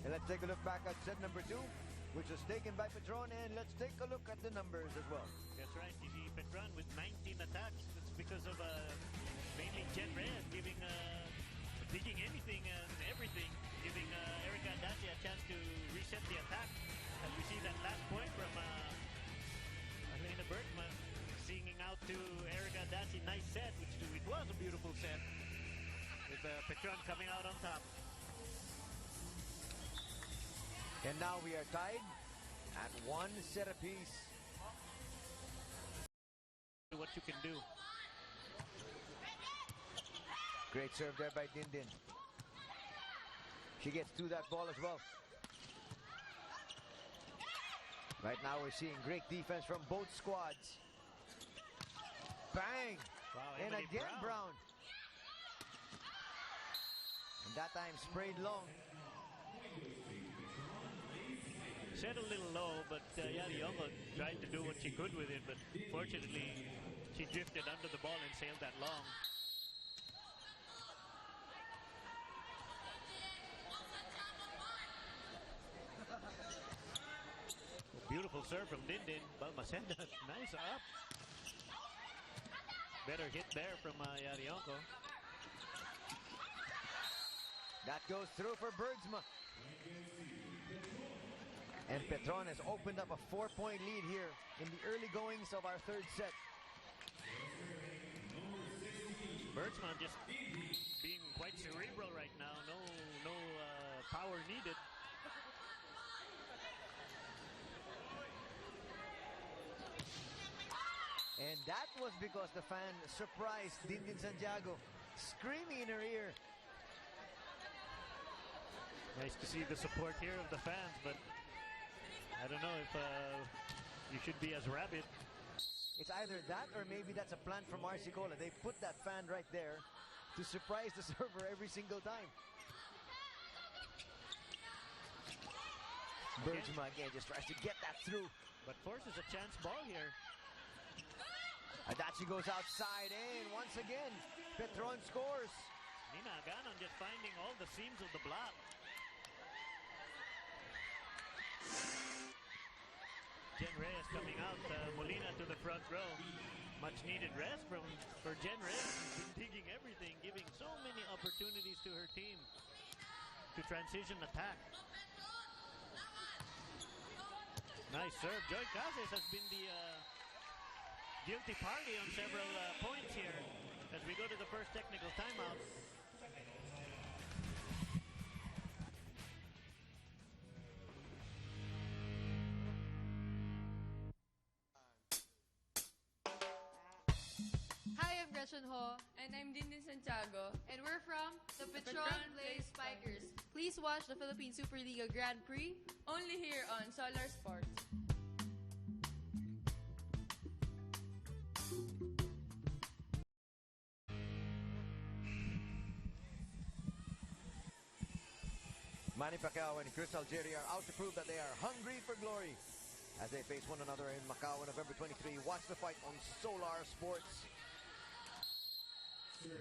And let's take a look back at set number 2, which was taken by Petron, and let's take a look at the numbers as well. That's right. You see Petron with 19 attacks. That's because of mainly Jen Reyes digging anything and everything, giving Erica Adachi a chance to reset the attack. And we see that last point from Elena Bergman singing out to Erica Adachi. Nice set, which it was a beautiful set, with Petron coming out on top. And now we are tied at 1 set apiece. What you can do. Great serve there by Dindin. She gets to that ball as well. Right now we're seeing great defense from both squads. Bang! Wow, And Emily again Brown. And that time sprayed long. Set a little low, but Yariongo tried to do what she could with it, but fortunately she drifted under the ball and sailed that long. Beautiful serve from Dindin. Balmaceda, nice up. Better hit there from Yariongo. That goes through for Bergsma. And Petron has opened up a 4-point lead here in the early goings of our third set. Bergsma just being quite cerebral right now. No power needed. And that was because the fan surprised Dindin Santiago, screaming in her ear. Nice to see the support here of the fans, but I don't know if you should be as rabid. It's either that or maybe that's a plan from Arsicola. They put that fan right there to surprise the server every single time. Bergsma again just tries to get that through. But forces a chance ball here. Adachi goes outside and once again, Petron scores. Nina Aganon just finding all the seams of the block. Jen Reyes coming out, Molina to the front row. Much needed rest for Jen Reyes, who's been digging everything, giving so many opportunities to her team to transition attack. Nice serve. Joy Cases has been the guilty party on several points here as we go to the first technical timeout. Ho, and I'm Dindin Santiago, and we're from the Petron Blaze Spikers. Please watch the Philippine Superliga Grand Prix only here on Solar Sports. Manny Pacquiao and Chris Algeria are out to prove that they are hungry for glory as they face one another in Macau on November 23. Watch the fight on Solar Sports.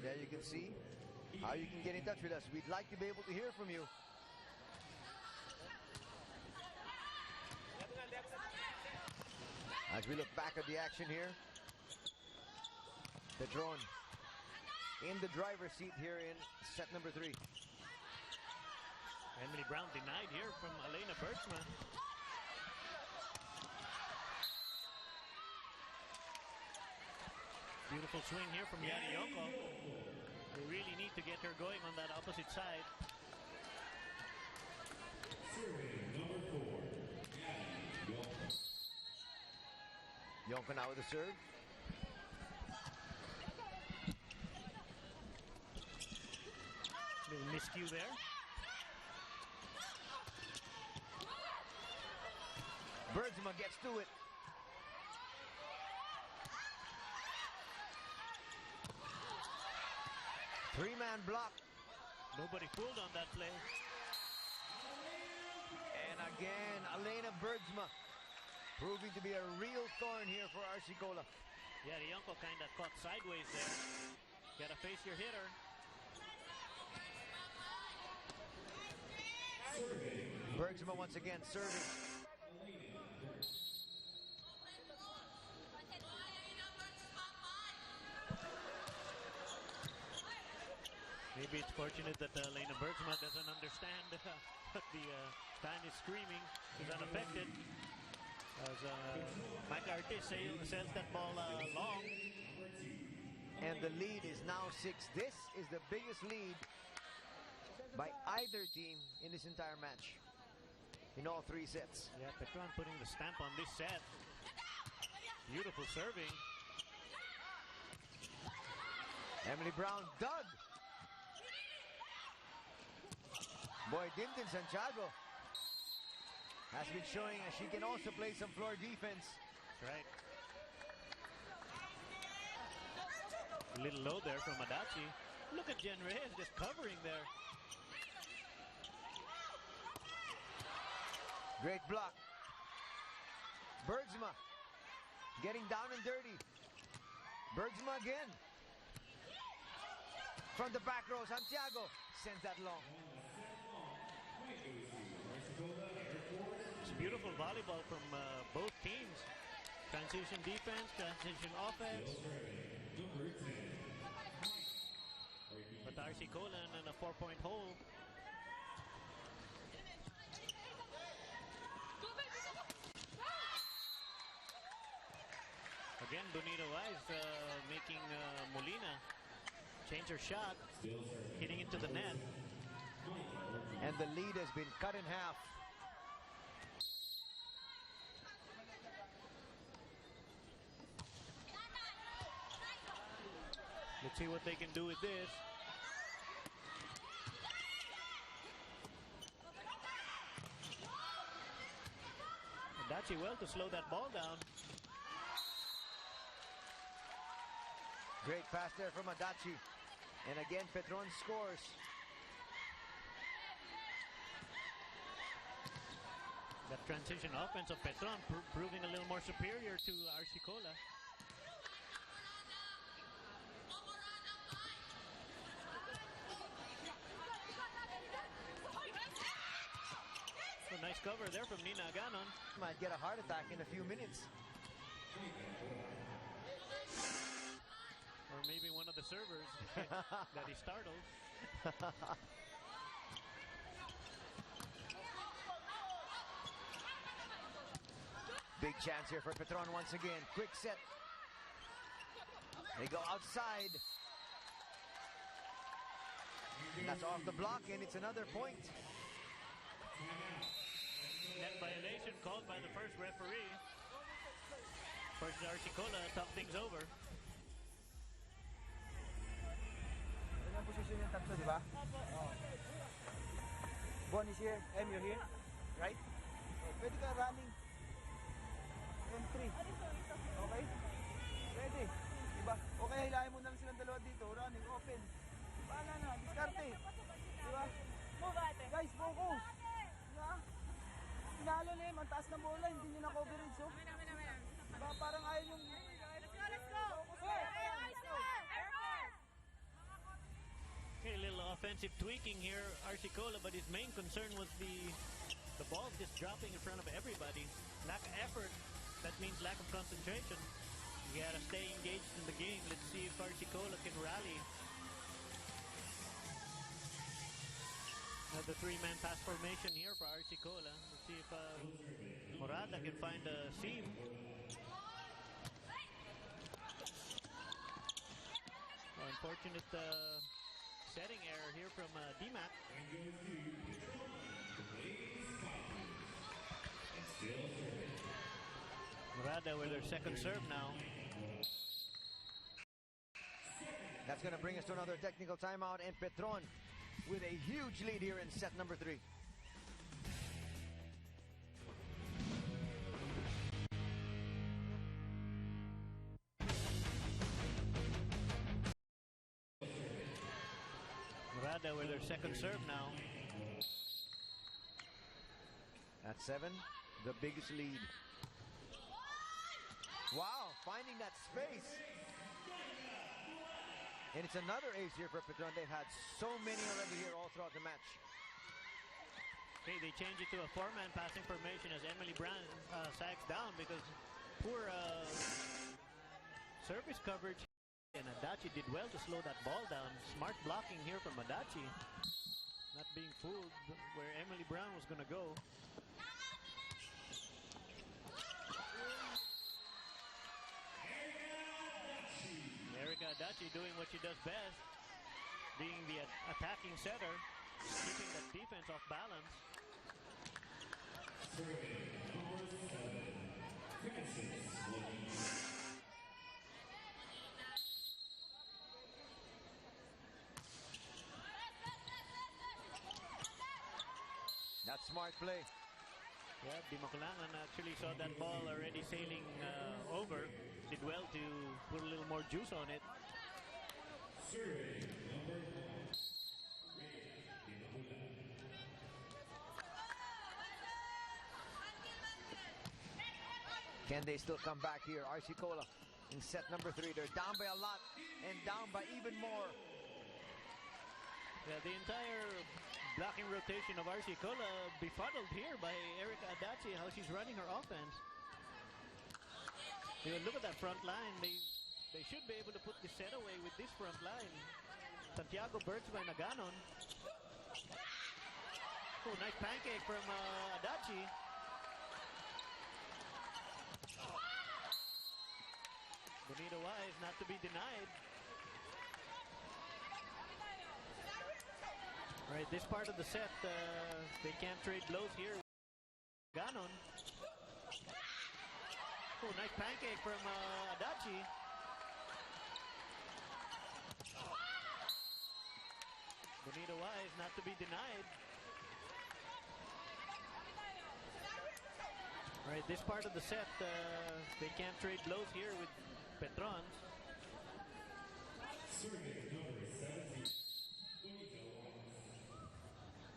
There you can see how you can get in touch with us. We'd like to be able to hear from you. As we look back at the action here, Petron in the driver's seat here in set number 3. Emily Brown denied here from Elena Bergsma. Beautiful swing here from Yariongo. They really need to get her going on that opposite side. Yonko now with the serve. Little miscue there. Bergsma gets to it. Three-man block. Nobody fooled on that play. And again, Elena Bergsma proving to be a real thorn here for Arsicola. Yeah, Yariongo kind of caught sideways there. Gotta face your hitter. Bergsma once again serving. Maybe it's fortunate that Elena Bergsma doesn't understand that the time is screaming. She's unaffected. As Mike Artis sends that ball long. And the lead is now 6. This is the biggest lead by either team in this entire match. In all 3 sets. Yeah, Petron putting the stamp on this set. Beautiful serving. Emily Brown dug. Boy, Dindin Santiago has been showing that she can also play some floor defense. Right. A little low there from Adachi. Look at Jen Reyes just covering there. Great block. Bergsma getting down and dirty. Bergsma again. From the back row, Santiago sends that long. It's beautiful volleyball from both teams. Transition defense, transition offense. But RC Colan in a 4-point hole. Again, Bonito Wise making Molina change her shot, hitting into the net. And the lead has been cut in half. Let's see what they can do with this. Adachi well to slow that ball down. Great pass there from Adachi. And again, Petron scores. That transition offense of Petron proving a little more superior to Arcicola. So nice cover there from Nina Aganon. Might get a heart attack in a few minutes. Or maybe one of the servers that he startled. Big chance here for Petron once again. Quick set. They go outside. That's off the block, and it's another point. Net violation called by the first referee. First Arcicola talk things over. Ganyan position yung tatlo, di ba? Bon is here. You're here. Right? Pwede ka running. M3. Okay? Ready. Diba? Okay, hilahin mo na lang silang dalawa dito. Running, open. Paala na. Diskarte. Diba? Guys, focus. Diba? Pinalo na yun. Ang taas ng bola. Hindi nyo na coverage. So. Diba? Parang ayaw yung... Let's go! Okay, a little offensive tweaking here, Arcicola, but his main concern was the ball just dropping in front of everybody. Lack of effort. That means lack of concentration. You gotta stay engaged in the game. Let's see if Arcicola can rally. Another three-man pass formation here for Arcicola. Let's see if Morata can find a seam. Unfortunate setting error here from DMAC. Morada with their second serve now. That's going to bring us to another technical timeout, and Petron with a huge lead here in set number 3. Morada with their second serve now. At 7, the biggest lead. Wow, finding that space. And it's another ace here for Petron. They've had so many already here all throughout the match. Okay, they change it to a 4-man passing formation as Emily Brand sags down because poor service coverage. And Adachi did well to slow that ball down. Smart blocking here from Adachi. Not being fooled where Emily Brown was going to go. Erika Adachi doing what she does best, being the attacking setter, keeping that defense off balance. That's smart play. Yeah, Dimakulangan actually saw that ball already sailing over. Did well to put a little more juice on it. Can they still come back here? RC Cola in set number 3. They're down by a lot and down by even more. Yeah, the entire blocking rotation of RC Cola befuddled here by Erica Adachi, how she's running her offense. Look at that front line. They should be able to put the set away with this front line. Santiago Bertzma and Aganon. Oh, nice pancake from Adachi. Bonita Wise not to be denied. Right, this part of the set, they can't trade blows here. Ganon. Oh, nice pancake from Adachi. Bonita Wise not to be denied. Right, this part of the set, they can't trade blows here with Petron.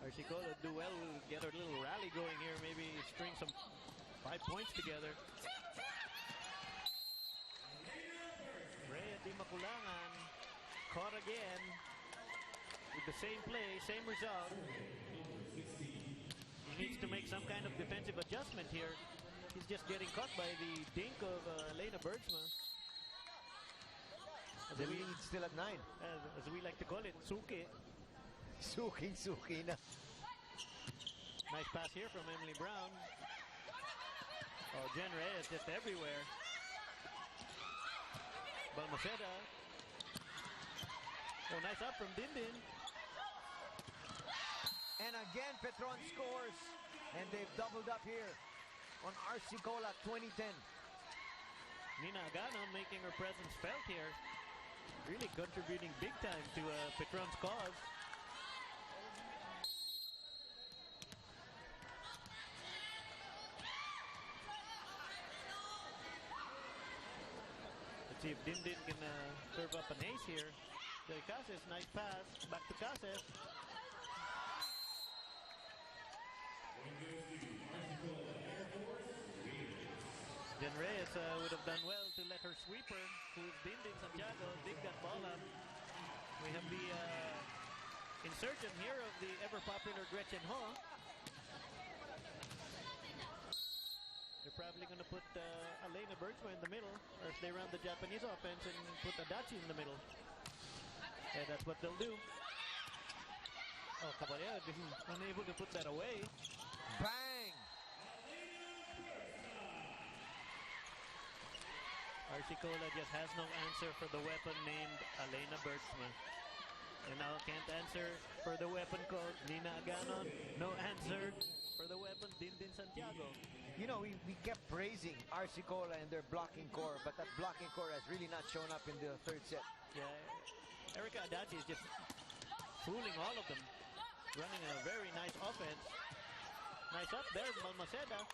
Arcicola do well, get a little rally going here, maybe string some 5 points together. Rhea Di Maculangan caught again with the same play, same result. He needs to make some kind of defensive adjustment here. He's just getting caught by the dink of Elena Bergsma. The lead still at 9. As we like to call it, Suki. Suki na. Nice pass here from Emily Brown. Oh, Jen Reyes just everywhere. Balmaceda. Oh, nice up from Dindin. And again, Petron scores. And they've doubled up here on RC Cola 2010. Nina Agano making her presence felt here. Really contributing big time to Petron's cause. Let's see if Dindin can serve up an ace here. Del Cases, nice pass. Back to Cases. Jen Reyes would have done well to let her sweeper, who's Dindin Santiago, dig that ball up. We have the insurgent here of the ever-popular Gretchen Ho. They're probably going to put Elena Bergsma in the middle, or if they run the Japanese offense and put Adachi in the middle. Yeah, that's what they'll do. Oh, Caballero unable to put that away. Bang! Arcicola just has no answer for the weapon named Elena Bergsma. And now can't answer for the weapon called Nina Aganon. No answer for the weapon Dindin Santiago. You know, we kept praising Arcicola and their blocking core, but that blocking core has really not shown up in the third set. Yeah, Erica Adachi is just fooling all of them. Running a very nice offense. Nice up there, Balmaceda.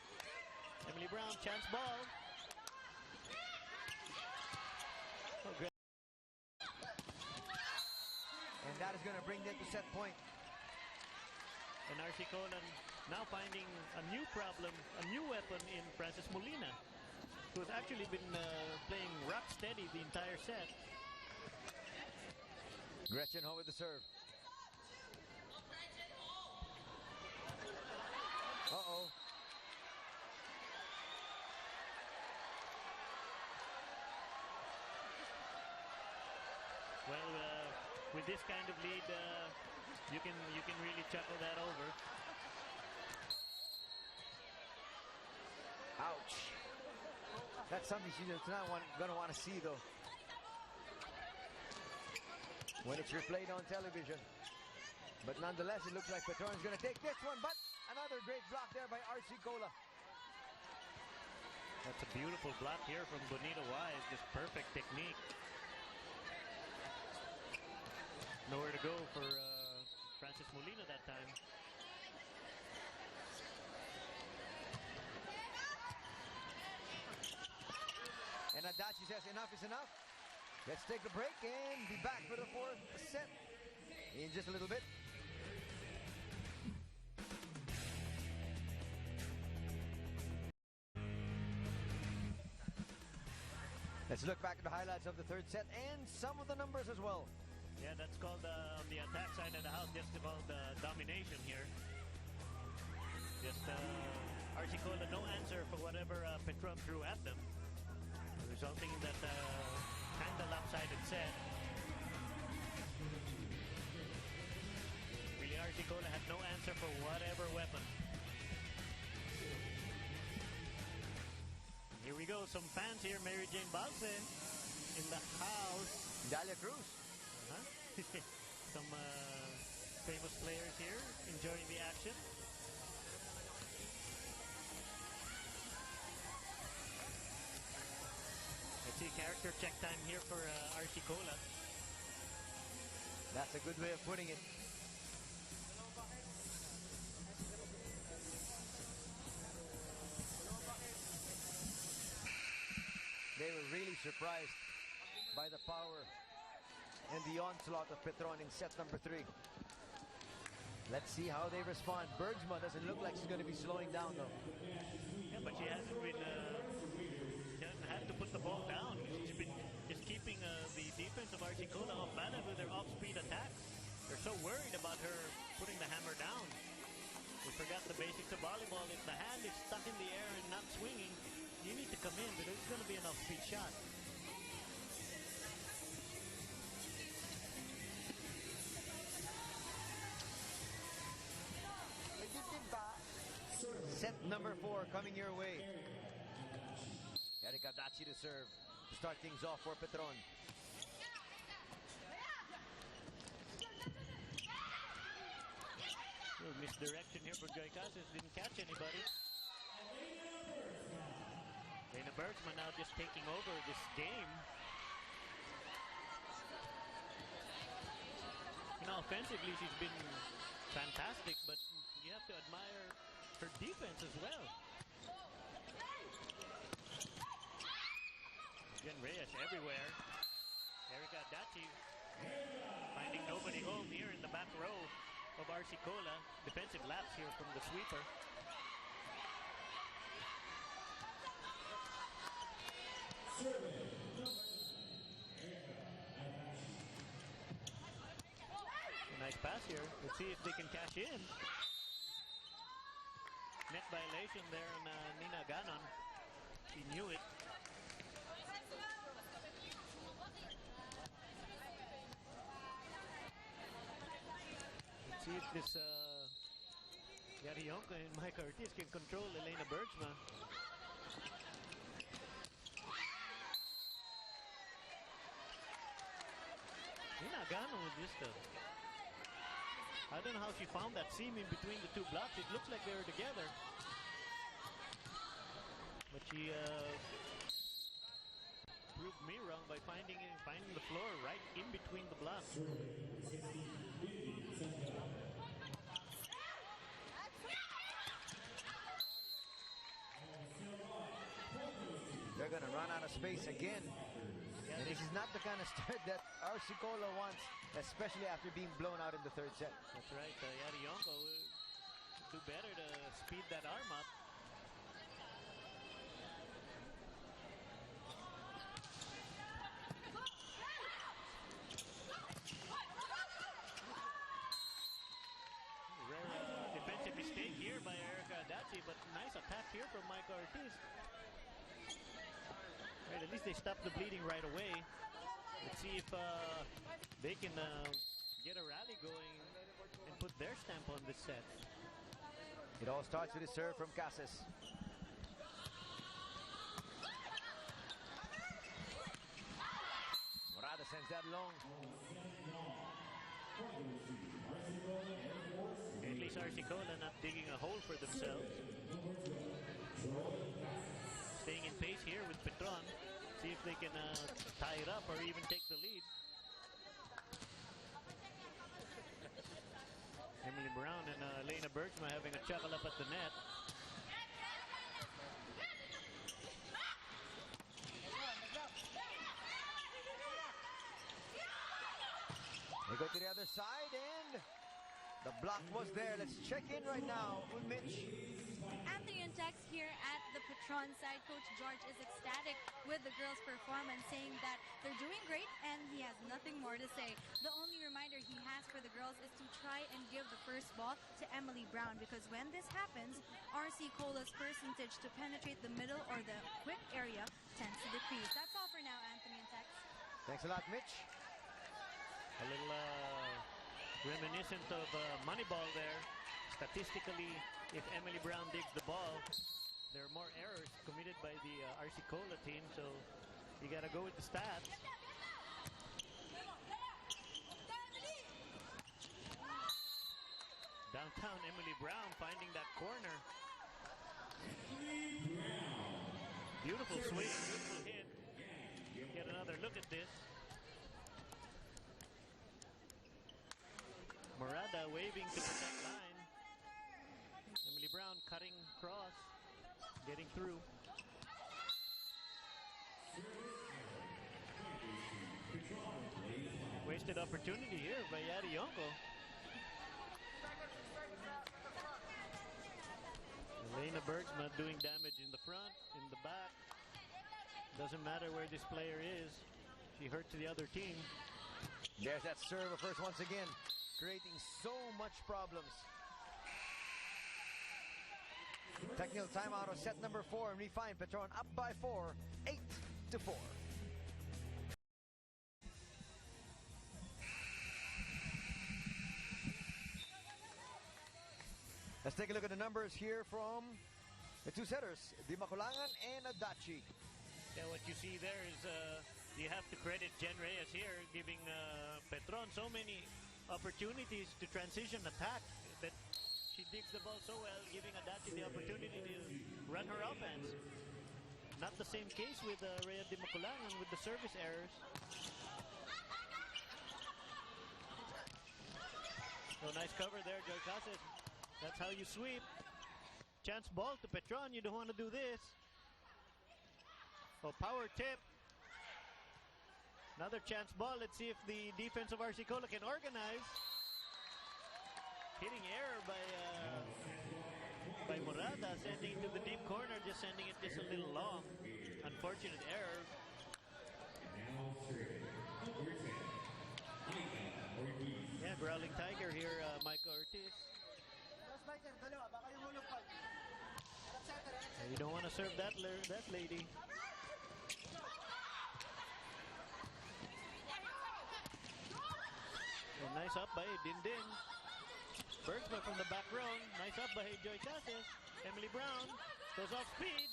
Emily Brown, chance ball. Oh, great. And that is going to bring them to set point. And Arcicola now finding a new problem, a new weapon in Frances Molina, who has actually been playing rock steady the entire set. Gretchen Ho with the serve. Uh-oh. Well, with this kind of lead, you can really chuckle that over. Ouch. That's something she's not going to want to see, though, when it's replayed on television. But nonetheless, it looks like Petron is going to take this one, but another great block there by RC Cola. That's a beautiful block here from Bonita Wise. Just perfect technique. Nowhere to go for Frances Molina that time. And Adachi says enough is enough. Let's take a break and be back for the fourth set in just a little bit. Let's look back at the highlights of the third set and some of the numbers as well. Yeah, that's called on the attack side of the house, just called domination here. Just Arsicola, no answer for whatever Petron threw at them, resulting in that kind of lopsided set. Really, Arsicola had no answer for whatever weapon. Here we go, some fans here. Mary Jane Balse in the house. Dalia Cruz. Some famous players here enjoying the action. Let's see character check time here for Arsicola. That's a good way of putting it. They were really surprised by the power and the onslaught of Petron in set number 3. Let's see how they respond. Bergsma doesn't look like she's going to be slowing down, though. Yeah, but she hasn't been, she hasn't had to put the ball down. She's been just keeping the defense of Arsicola off balance with their off-speed attacks. They're so worried about her putting the hammer down. We forgot the basics of volleyball. If the hand is stuck in the air and not swinging, you need to come in, but it's going to be an off-speed shot. Set number 4 coming your way. Erika Dachi to serve to start things off for Petron. Misdirection here for Joy Casas. Didn't catch anybody. Lena Bergsma now just taking over this game. You know, offensively she's been fantastic, but you have to admire her defense as well. Again, Reyes everywhere. Erika Dachi finding nobody home here in the back row of Arsicola. Defensive lapse here from the sweeper. Nice pass here. Let's see if they can cash in. Net violation there on Nina Ganon. She knew it. Let's see if this Yarionka and Mike Ortiz can control Elena Bergsma. Nina Ganon with this though. I don't know how she found that seam in between the two blocks. It looks like they were together. But she proved me wrong by finding the floor right in between the blocks. They're going to run out of space again. And this is not the kind of start that Arsicola wants, especially after being blown out in the third set. That's right. Yarionko will do better to speed that arm up. Rare defensive mistake here by Erika Dachi, but nice attack here from Mike Ortiz. Right, at least they stopped the bleeding right away. Let's see if they can get a rally going and put their stamp on this set. It all starts with a serve from Casas. Morada sends that long. At least Arsicola not digging a hole for themselves. Staying in pace here with Petron. See if they can tie it up or even take the lead. Emily Brown and Elena Bergsma having a chuckle up at the net. They go to the other side and The block was there. Let's check in right now with Mitch. Anthony and Tex here at the Petron side. Coach George is ecstatic with the girls' performance, saying that they're doing great and he has nothing more to say. The only reminder he has for the girls is to try and give the first ball to Emily Brown, because when this happens, RC Cola's percentage to penetrate the middle or the quick area tends to decrease. That's all for now, Anthony and Tex. Thanks a lot, Mitch. A little reminiscent of Moneyball there. Statistically, if Emily Brown digs the ball, there are more errors committed by the RC Cola team, so you got to go with the stats. Downtown Emily Brown finding that corner. Beautiful swing, beautiful hit. Get another look at this. Morada waving to protect line. Emily Brown cutting cross, getting through. Wasted opportunity here by Yadi Yonko. Elena Bergsma doing damage in the front, in the back. Doesn't matter where this player is. She hurts the other team. There's that serve of hers once again, creating so much problems. Technical timeout of set number 4, and we find Petron up by 4, 8-4. Let's take a look at the numbers here from the two setters, Di Maculangan and Adachi. Yeah, what you see there is you have to credit Jen Reyes here, giving Petron so many opportunities to transition attack that she digs the ball so well, giving Adachi the opportunity to run her offense. Not the same case with Rhea Di Maculangan with the service errors. So nice cover there, Joy Casas. That's how you sweep. Chance ball to Petron. You don't want to do this. Oh, power tip. Another chance ball. Let's see if the defense of RC Cola can organize. Hitting error by Morada, sending it to the deep corner, just sending it just a little long. Unfortunate error. Yeah, Growling Tiger here, Micah Ortiz. You don't want to serve that lady. And nice up by Dindin. Bergsma from the back row. Nice up by Joy Casas. Emily Brown goes off speed.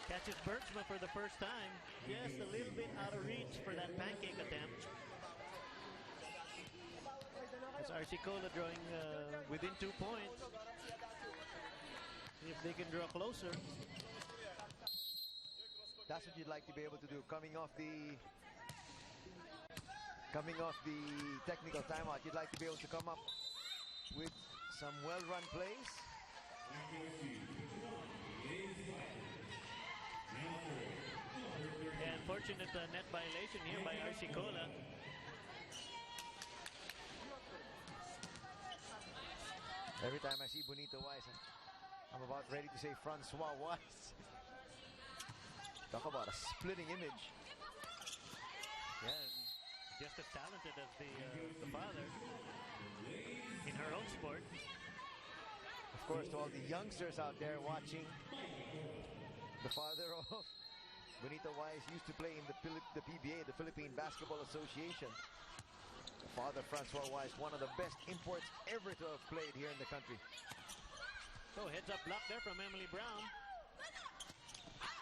Catches Bergsma for the first time. Just a little bit out of reach for that pancake attempt. As RC Cola drawing within 2 points. See if they can draw closer. That's what you'd like to be able to do, coming off the technical timeout. You'd like to be able to come up with some well-run plays. Yeah, unfortunate net violation here by RC Cola. Every time I see Bonito Wise, I'm about ready to say Francois Wise. Talk about a splitting image. Yeah, just as talented as the father in her own sport. Of course, to all the youngsters out there watching, the father of Bonito Wise used to play in the PBA, the Philippine Basketball Association. Father Francois Wise, one of the best imports ever to have played here in the country. So heads up block there from Emily Brown.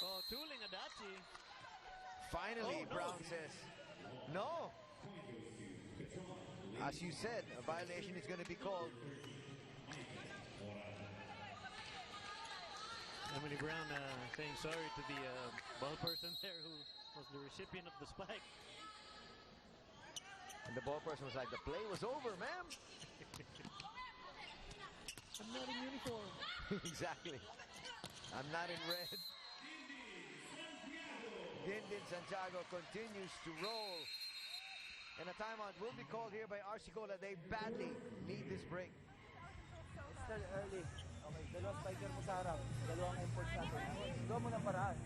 Oh, tooling Adachi. Finally, Brown says, no. As you said, a violation is going to be called. Emily Brown saying sorry to the ball person there who was the recipient of the spike. And the ball person was like, the play was over, ma'am. I'm not in uniform. Exactly. I'm not in red. Dindin Santiago continues to roll. And a timeout will be called here by Arsicola. They badly need this break. It's still early. Okay, dalawang spiker mo sa harap. Dalawang imports natin. Gawa mo ng paraan.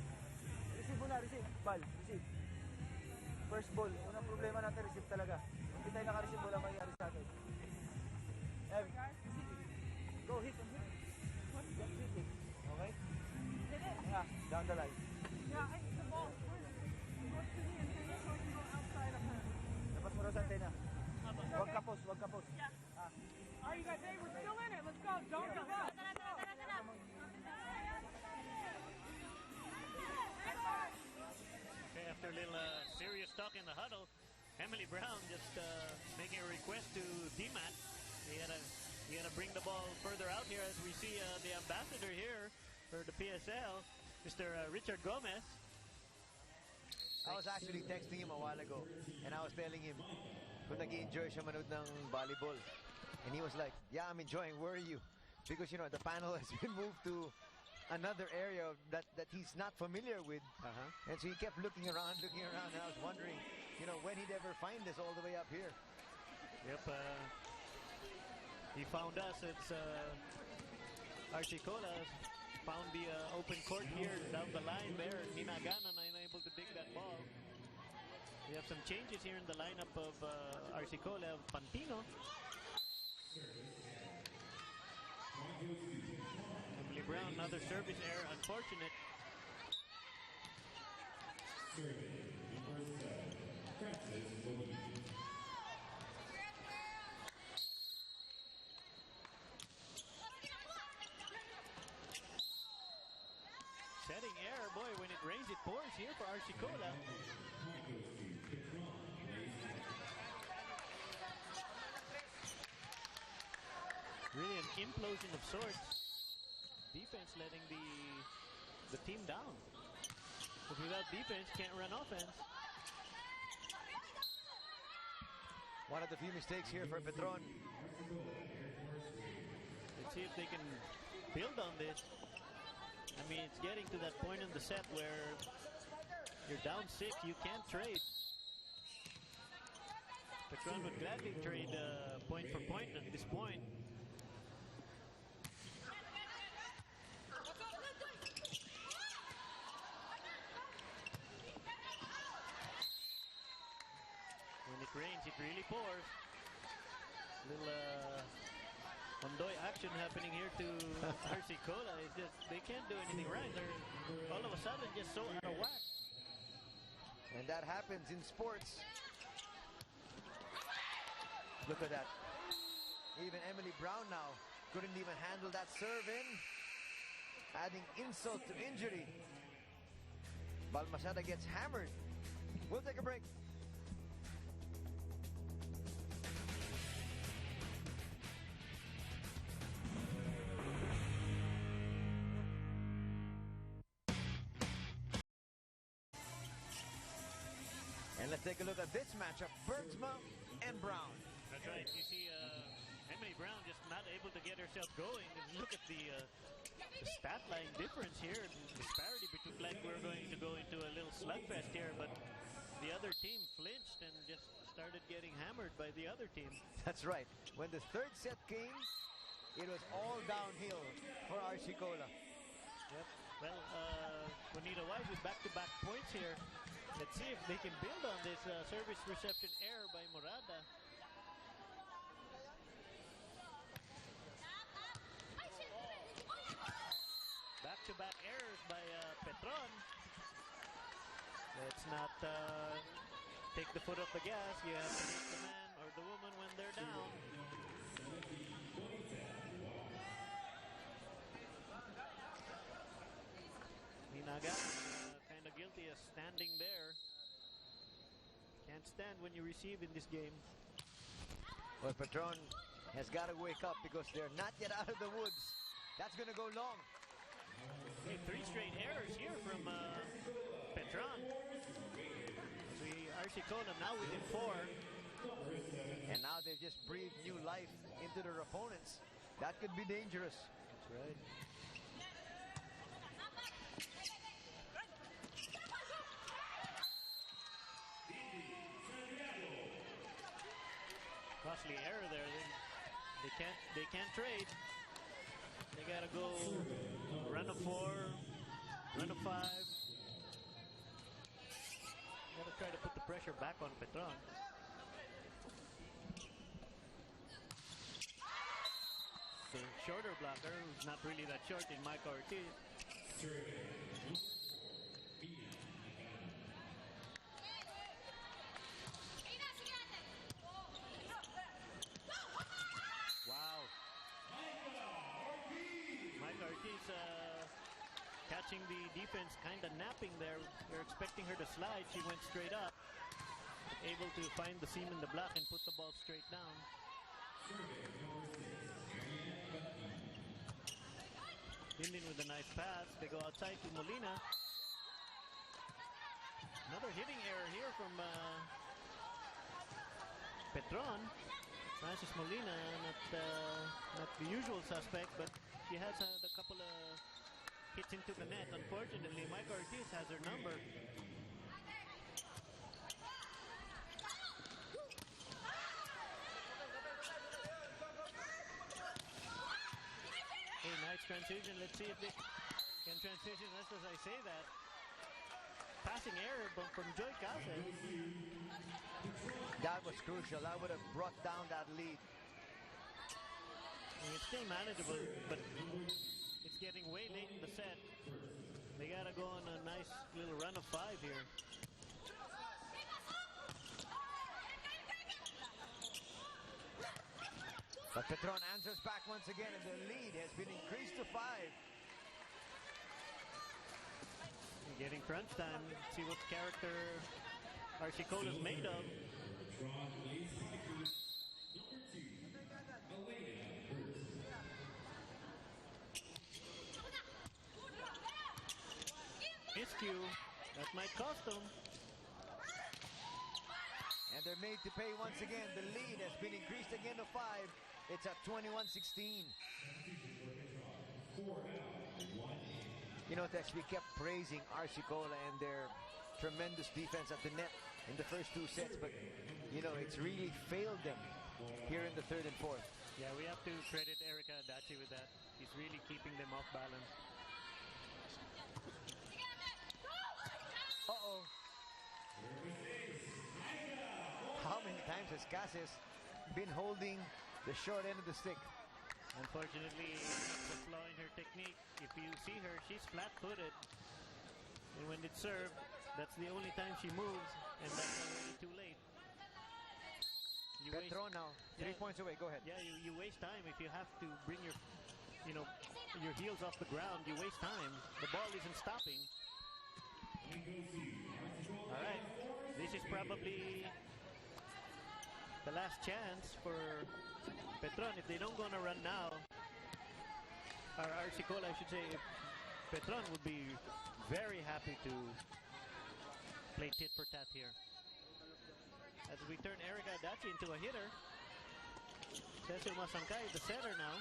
Receive mo na, receive. Ball, receive. First ball. Unang problema natin, receive talaga. Kung hindi tayo naka-receive, walang mangyari sa atin. Go, hit and hit. Just hit it. Okay? Yeah, down the line. Yeah, the ball. Where's the antenna so I can go outside of her? Labas mo raw sa antena. Huwag kapos, huwag kapos. Yeah. All right, you guys, hey, we're still in it. Let's go. Don't give up. Okay, after a little serious talk in the huddle, Emily Brown just making a request to DMAT. He had to bring the ball further out here as we see the ambassador here for the PSL, Mr. Richard Gomez. I was actually texting him a while ago, and I was telling him kung nag-enjoy siya manood ng volleyball. And he was like, yeah, I'm enjoying. Where are you? Because, you know, the panel has been moved to another area that he's not familiar with. And so he kept looking around, and I was wondering, you know, when he'd ever find this all the way up here. Yep, he found us. It's Arsicola found the open court here down the line there. Ninaganan unable to dig that ball. We have some changes here in the lineup of Arsicola. Pantino. Emily Brown, another service error, unfortunate. Setting error, boy, when it rains it pours here for Arsicola. Really an implosion of sorts. Defense letting the team down. But without defense, can't run offense. One of the few mistakes here for Petron. Let's see if they can build on this. I mean, it's getting to that point in the set where you're down 6, you can't trade. Petron would gladly trade point for point at this point. When it rains, it really pours. Little Ondoy action happening here to Arsicola. It's just they can't do anything right. They're all of a sudden just so out of whack. And that happens in sports. Look at that. Even Emily Brown now couldn't even handle that serve in. Adding insult to injury. Balmaceda gets hammered. We'll take a break. And let's take a look at this matchup, Bergsma and Brown. That's right. You see Emily Brown just not able to get herself going. And look at the stat line difference here. The disparity between, like we're going to go into a little slugfest here, but the other team flinched and just started getting hammered by the other team. That's right. When the third set came, it was all downhill for Arsicola. Yep. Well, Bonita Wise with back-to-back points here. Let's see if they can build on this service reception error by Morada. Back-to-back errors by Petron. Let's not take the foot off the gas. You have to hit the man or the woman when they're down. Ninaga kind of guilty of standing there. Can't stand when you receive in this game. Well, Petron has got to wake up because they're not yet out of the woods. That's going to go long. Okay, 3 straight errors here from Petron. Arsicola now within 4. And now they've just breathed new life into their opponents. That could be dangerous. That's right. Costly error there. They can't trade. They gotta go run of 4, run of 5. Gotta try to put the pressure back on Petron. The shorter blocker, who's not really that short, in Mike Ortiz. Wow. Mike Ortiz catching the defense, kind of napping there. They're expecting her to slide. She went straight up. Able to find the seam in the block and put the ball straight down. Lindin with a nice pass. They go outside to Molina. Another hitting error here from Petron. Francis Molina, not the usual suspect, but he has had a couple of hits into the net. Unfortunately, Mike Ortiz has her number. Okay, nice transition. Let's see if they can transition just as I say that. Passing error from Joy Casas. That was crucial. That would have brought down that lead. It's still manageable, but it's getting way late in the set. They gotta go on a nice little run of 5 here. But Petron answers back once again, and the lead has been increased to 5. Getting crunch time. See what character Arcicola's made of. Miscue. That might cost them. And they're made to pay once again. The lead has been increased again to 5. It's at 21-16. You know, Tex, we kept praising Arcicola and their tremendous defense at the net in the first 2 sets, but, you know, it's really failed them here in the 3rd and 4th. Yeah, we have to credit Erica Adachi with that. He's really keeping them off balance. Uh-oh. How many times has Casas been holding the short end of the stick? Unfortunately, it's a flaw in her technique. If you see her, she's flat-footed. And when it's served, that's the only time she moves, and that's already too late. Petron now, 3 points away. Go ahead. Yeah, you waste time if you have to bring your heels off the ground. You waste time. The ball isn't stopping. All right, this is probably the last chance for Petron. If they don't go on a run now, or Arcicola, I should say, Petron would be very happy to play tit for tat here. As we turn Erica Adachi into a hitter. Cecil Masankay, the setter now.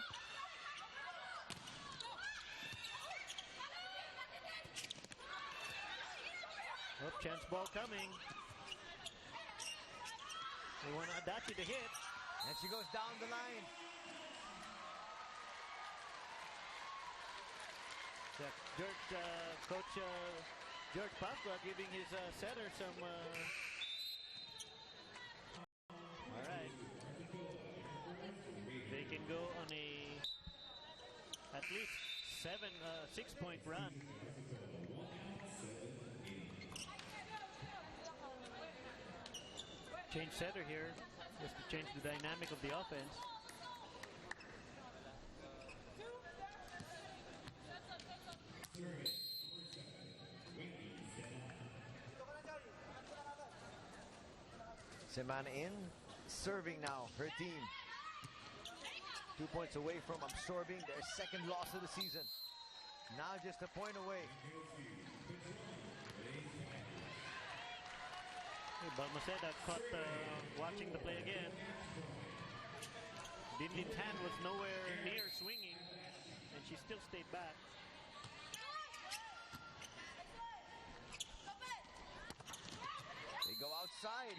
Oh, chance ball coming. They want Adachi to hit. And she goes down the line. Coach George Pasqua giving his setter some... All right. They can go on at least 6-point run. Change setter here, just to change the dynamic of the offense. Semana in, serving now, her team. 2 points away from absorbing their 2nd loss of the season. Now just a point away. Balmaceda caught watching the play again. Dinlin's hand was nowhere near swinging, and she still stayed back. They go outside.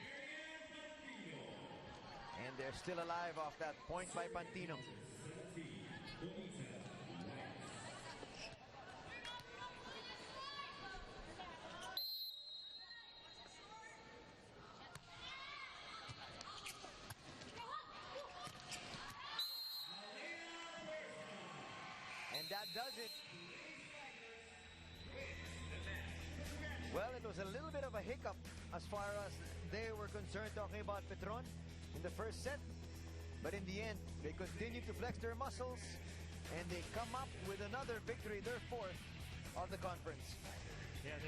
And they're still alive off that point by Pantino. And that does it. Well, it was a little bit of a hiccup as far as they were concerned, talking about Petron in the first set. But in the end, they continued to flex their muscles and they come up with another victory, their fourth of the conference. Yeah,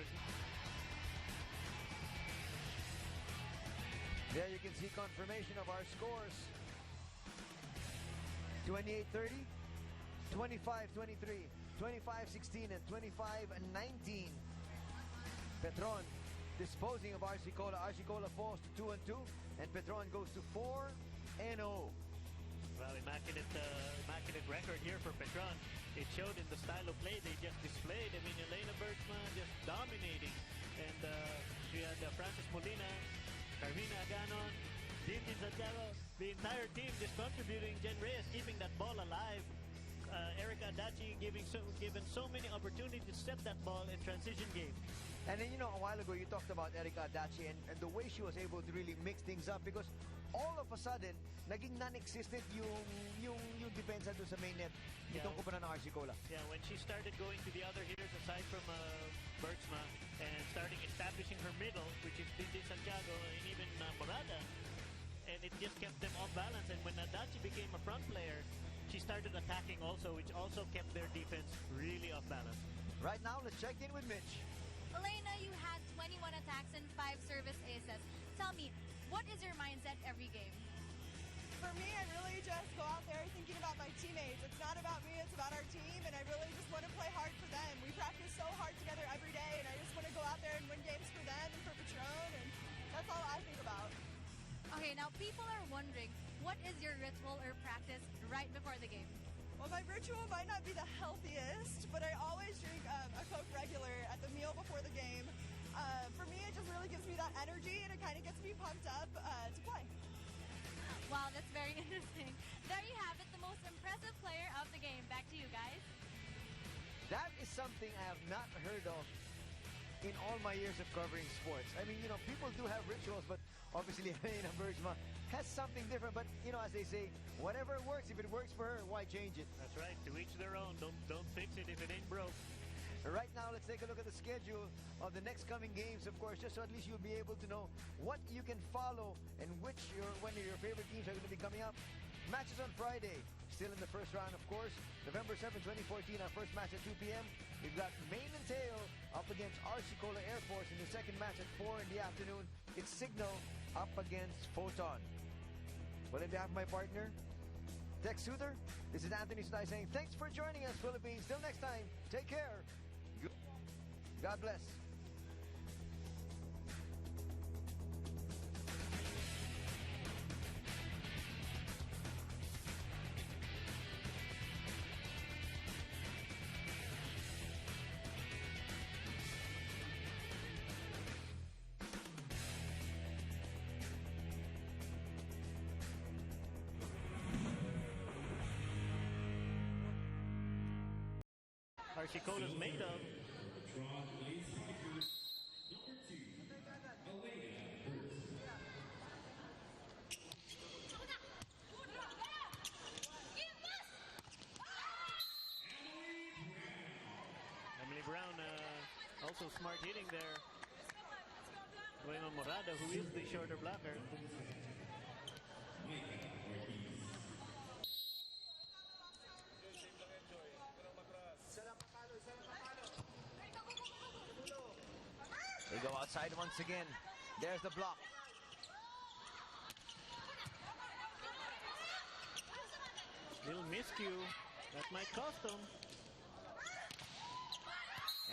there you can see confirmation of our scores. 28-30, 25-23, 25-16, and 25-19. Petron disposing of RC Cola. RC Cola falls to 2-2, and Petron goes to 4-0. Well, immaculate record here for Petron. It showed in the style of play they just displayed. I mean, Elena Bergsma just dominating. And she had Francis Molina, Carmina Aganon, Dintin Santiago, the entire team just contributing. Jen Reyes keeping that ball alive. Erica Adachi given so many opportunities to set that ball in transition game. And then, you know, a while ago you talked about Erica Adachi and the way she was able to really mix things up, because all of a sudden naging non-existent yung depensa doon sa main net nitong kupunan ng RC Cola. Yeah, when she started going to the other hitters aside from Bergsma and starting establishing her middle, which is Dintin Santiago and even Morada, and it just kept them off balance. And when Adachi became a front player, she started attacking also, which also kept their defense really off balance. Right now, let's check in with Mitch. Elena, you had 21 attacks and 5 service aces. Tell me, what is your mindset every game? For me, I really just go out there thinking about my teammates. It's not about me, it's about our team, and I really just want to play hard for them. We practice so hard together every day, and I just want to go out there and win games for them and for Petron, and that's all I think about. Okay, now people are wondering, what is your ritual or practice right before the game? Well, my ritual might not be the healthiest, but I always drink a Coke regular at the meal before the game. For me, it just really gives me that energy, and it kind of gets me pumped up to play. Wow, that's very interesting. There you have it, the most impressive player of the game. Back to you guys. That is something I have not heard of in all my years of covering sports. I mean, you know, people do have rituals, but obviously Elena Bergsma has something different. But, you know, as they say, whatever works, if it works for her, why change it? That's right. To each their own. Don't fix it if it ain't broke. Right now, let's take a look at the schedule of the next coming games, of course, just so at least you'll be able to know what you can follow and when your favorite teams are going to be coming up. Matches on Friday, still in the first round, of course. November 7, 2014, our first match at 2 p.m. We've got Maine and Tail up against RC Cola Air Force in the second match at 4 in the afternoon. It's Signal up against Photon. Well, on behalf of my partner, Tex Souther, this is Anthony Sudai saying thanks for joining us, Philippines. Till next time, take care. God bless. RC Cola's made of. Emily Brown also smart hitting there. Going on Morada, who is the shorter blocker. They go outside once again. There's the block. Little miscue. That might cost them.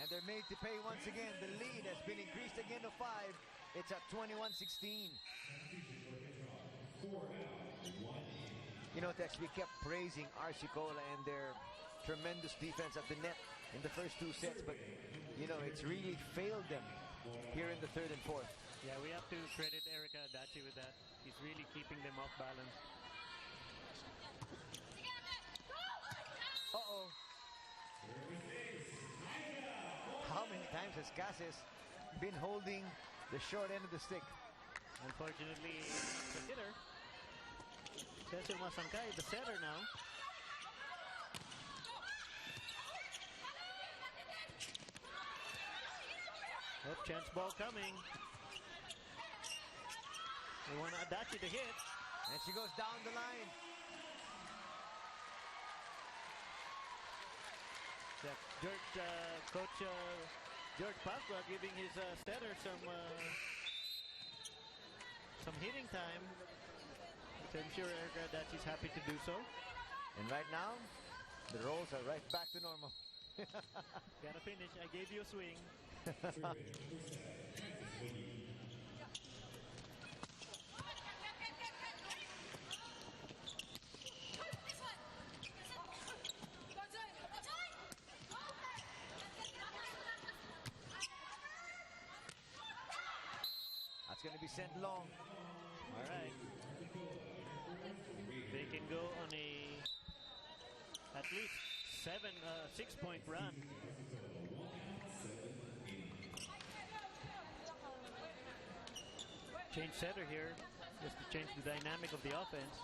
And they're made to pay once again. The lead has been increased again to 5. It's at 21-16. You know, Tex, we kept praising RC Cola and their tremendous defense at the net in the first 2 sets, but, you know, it's really failed them here in the third and fourth. Yeah, we have to credit Erica Adachi with that. He's really keeping them off balance. Uh-oh. How many times has Cases been holding the short end of the stick? Unfortunately, the hitter, Cecil Masangkay, the setter now. Oh, chance ball coming. They want Adachi to hit. And she goes down the line. Coach George Pasqua giving his setter some hitting time. So I'm sure Erica Adachi's happy to do so. And right now, the rolls are right back to normal. Gotta finish. I gave you a swing. That's going to be sent long. All right. They can go on at least 6-point run. Change setter here, just to change the dynamic of the offense.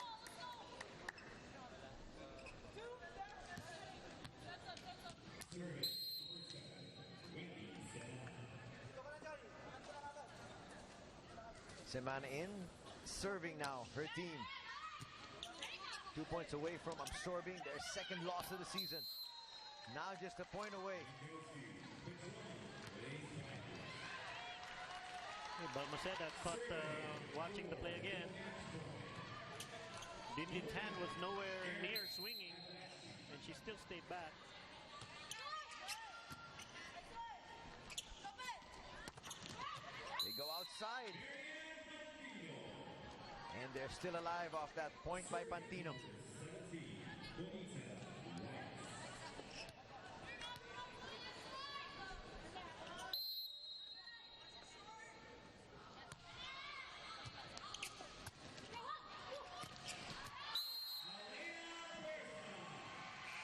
Semana in, serving now, her team. 2 points away from absorbing their second loss of the season. Now just a point away. Balmaceda caught watching the play again. Dindin's hand was nowhere near swinging, and she still stayed back. They go outside. And they're still alive off that point by Pantino.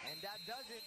And that does it.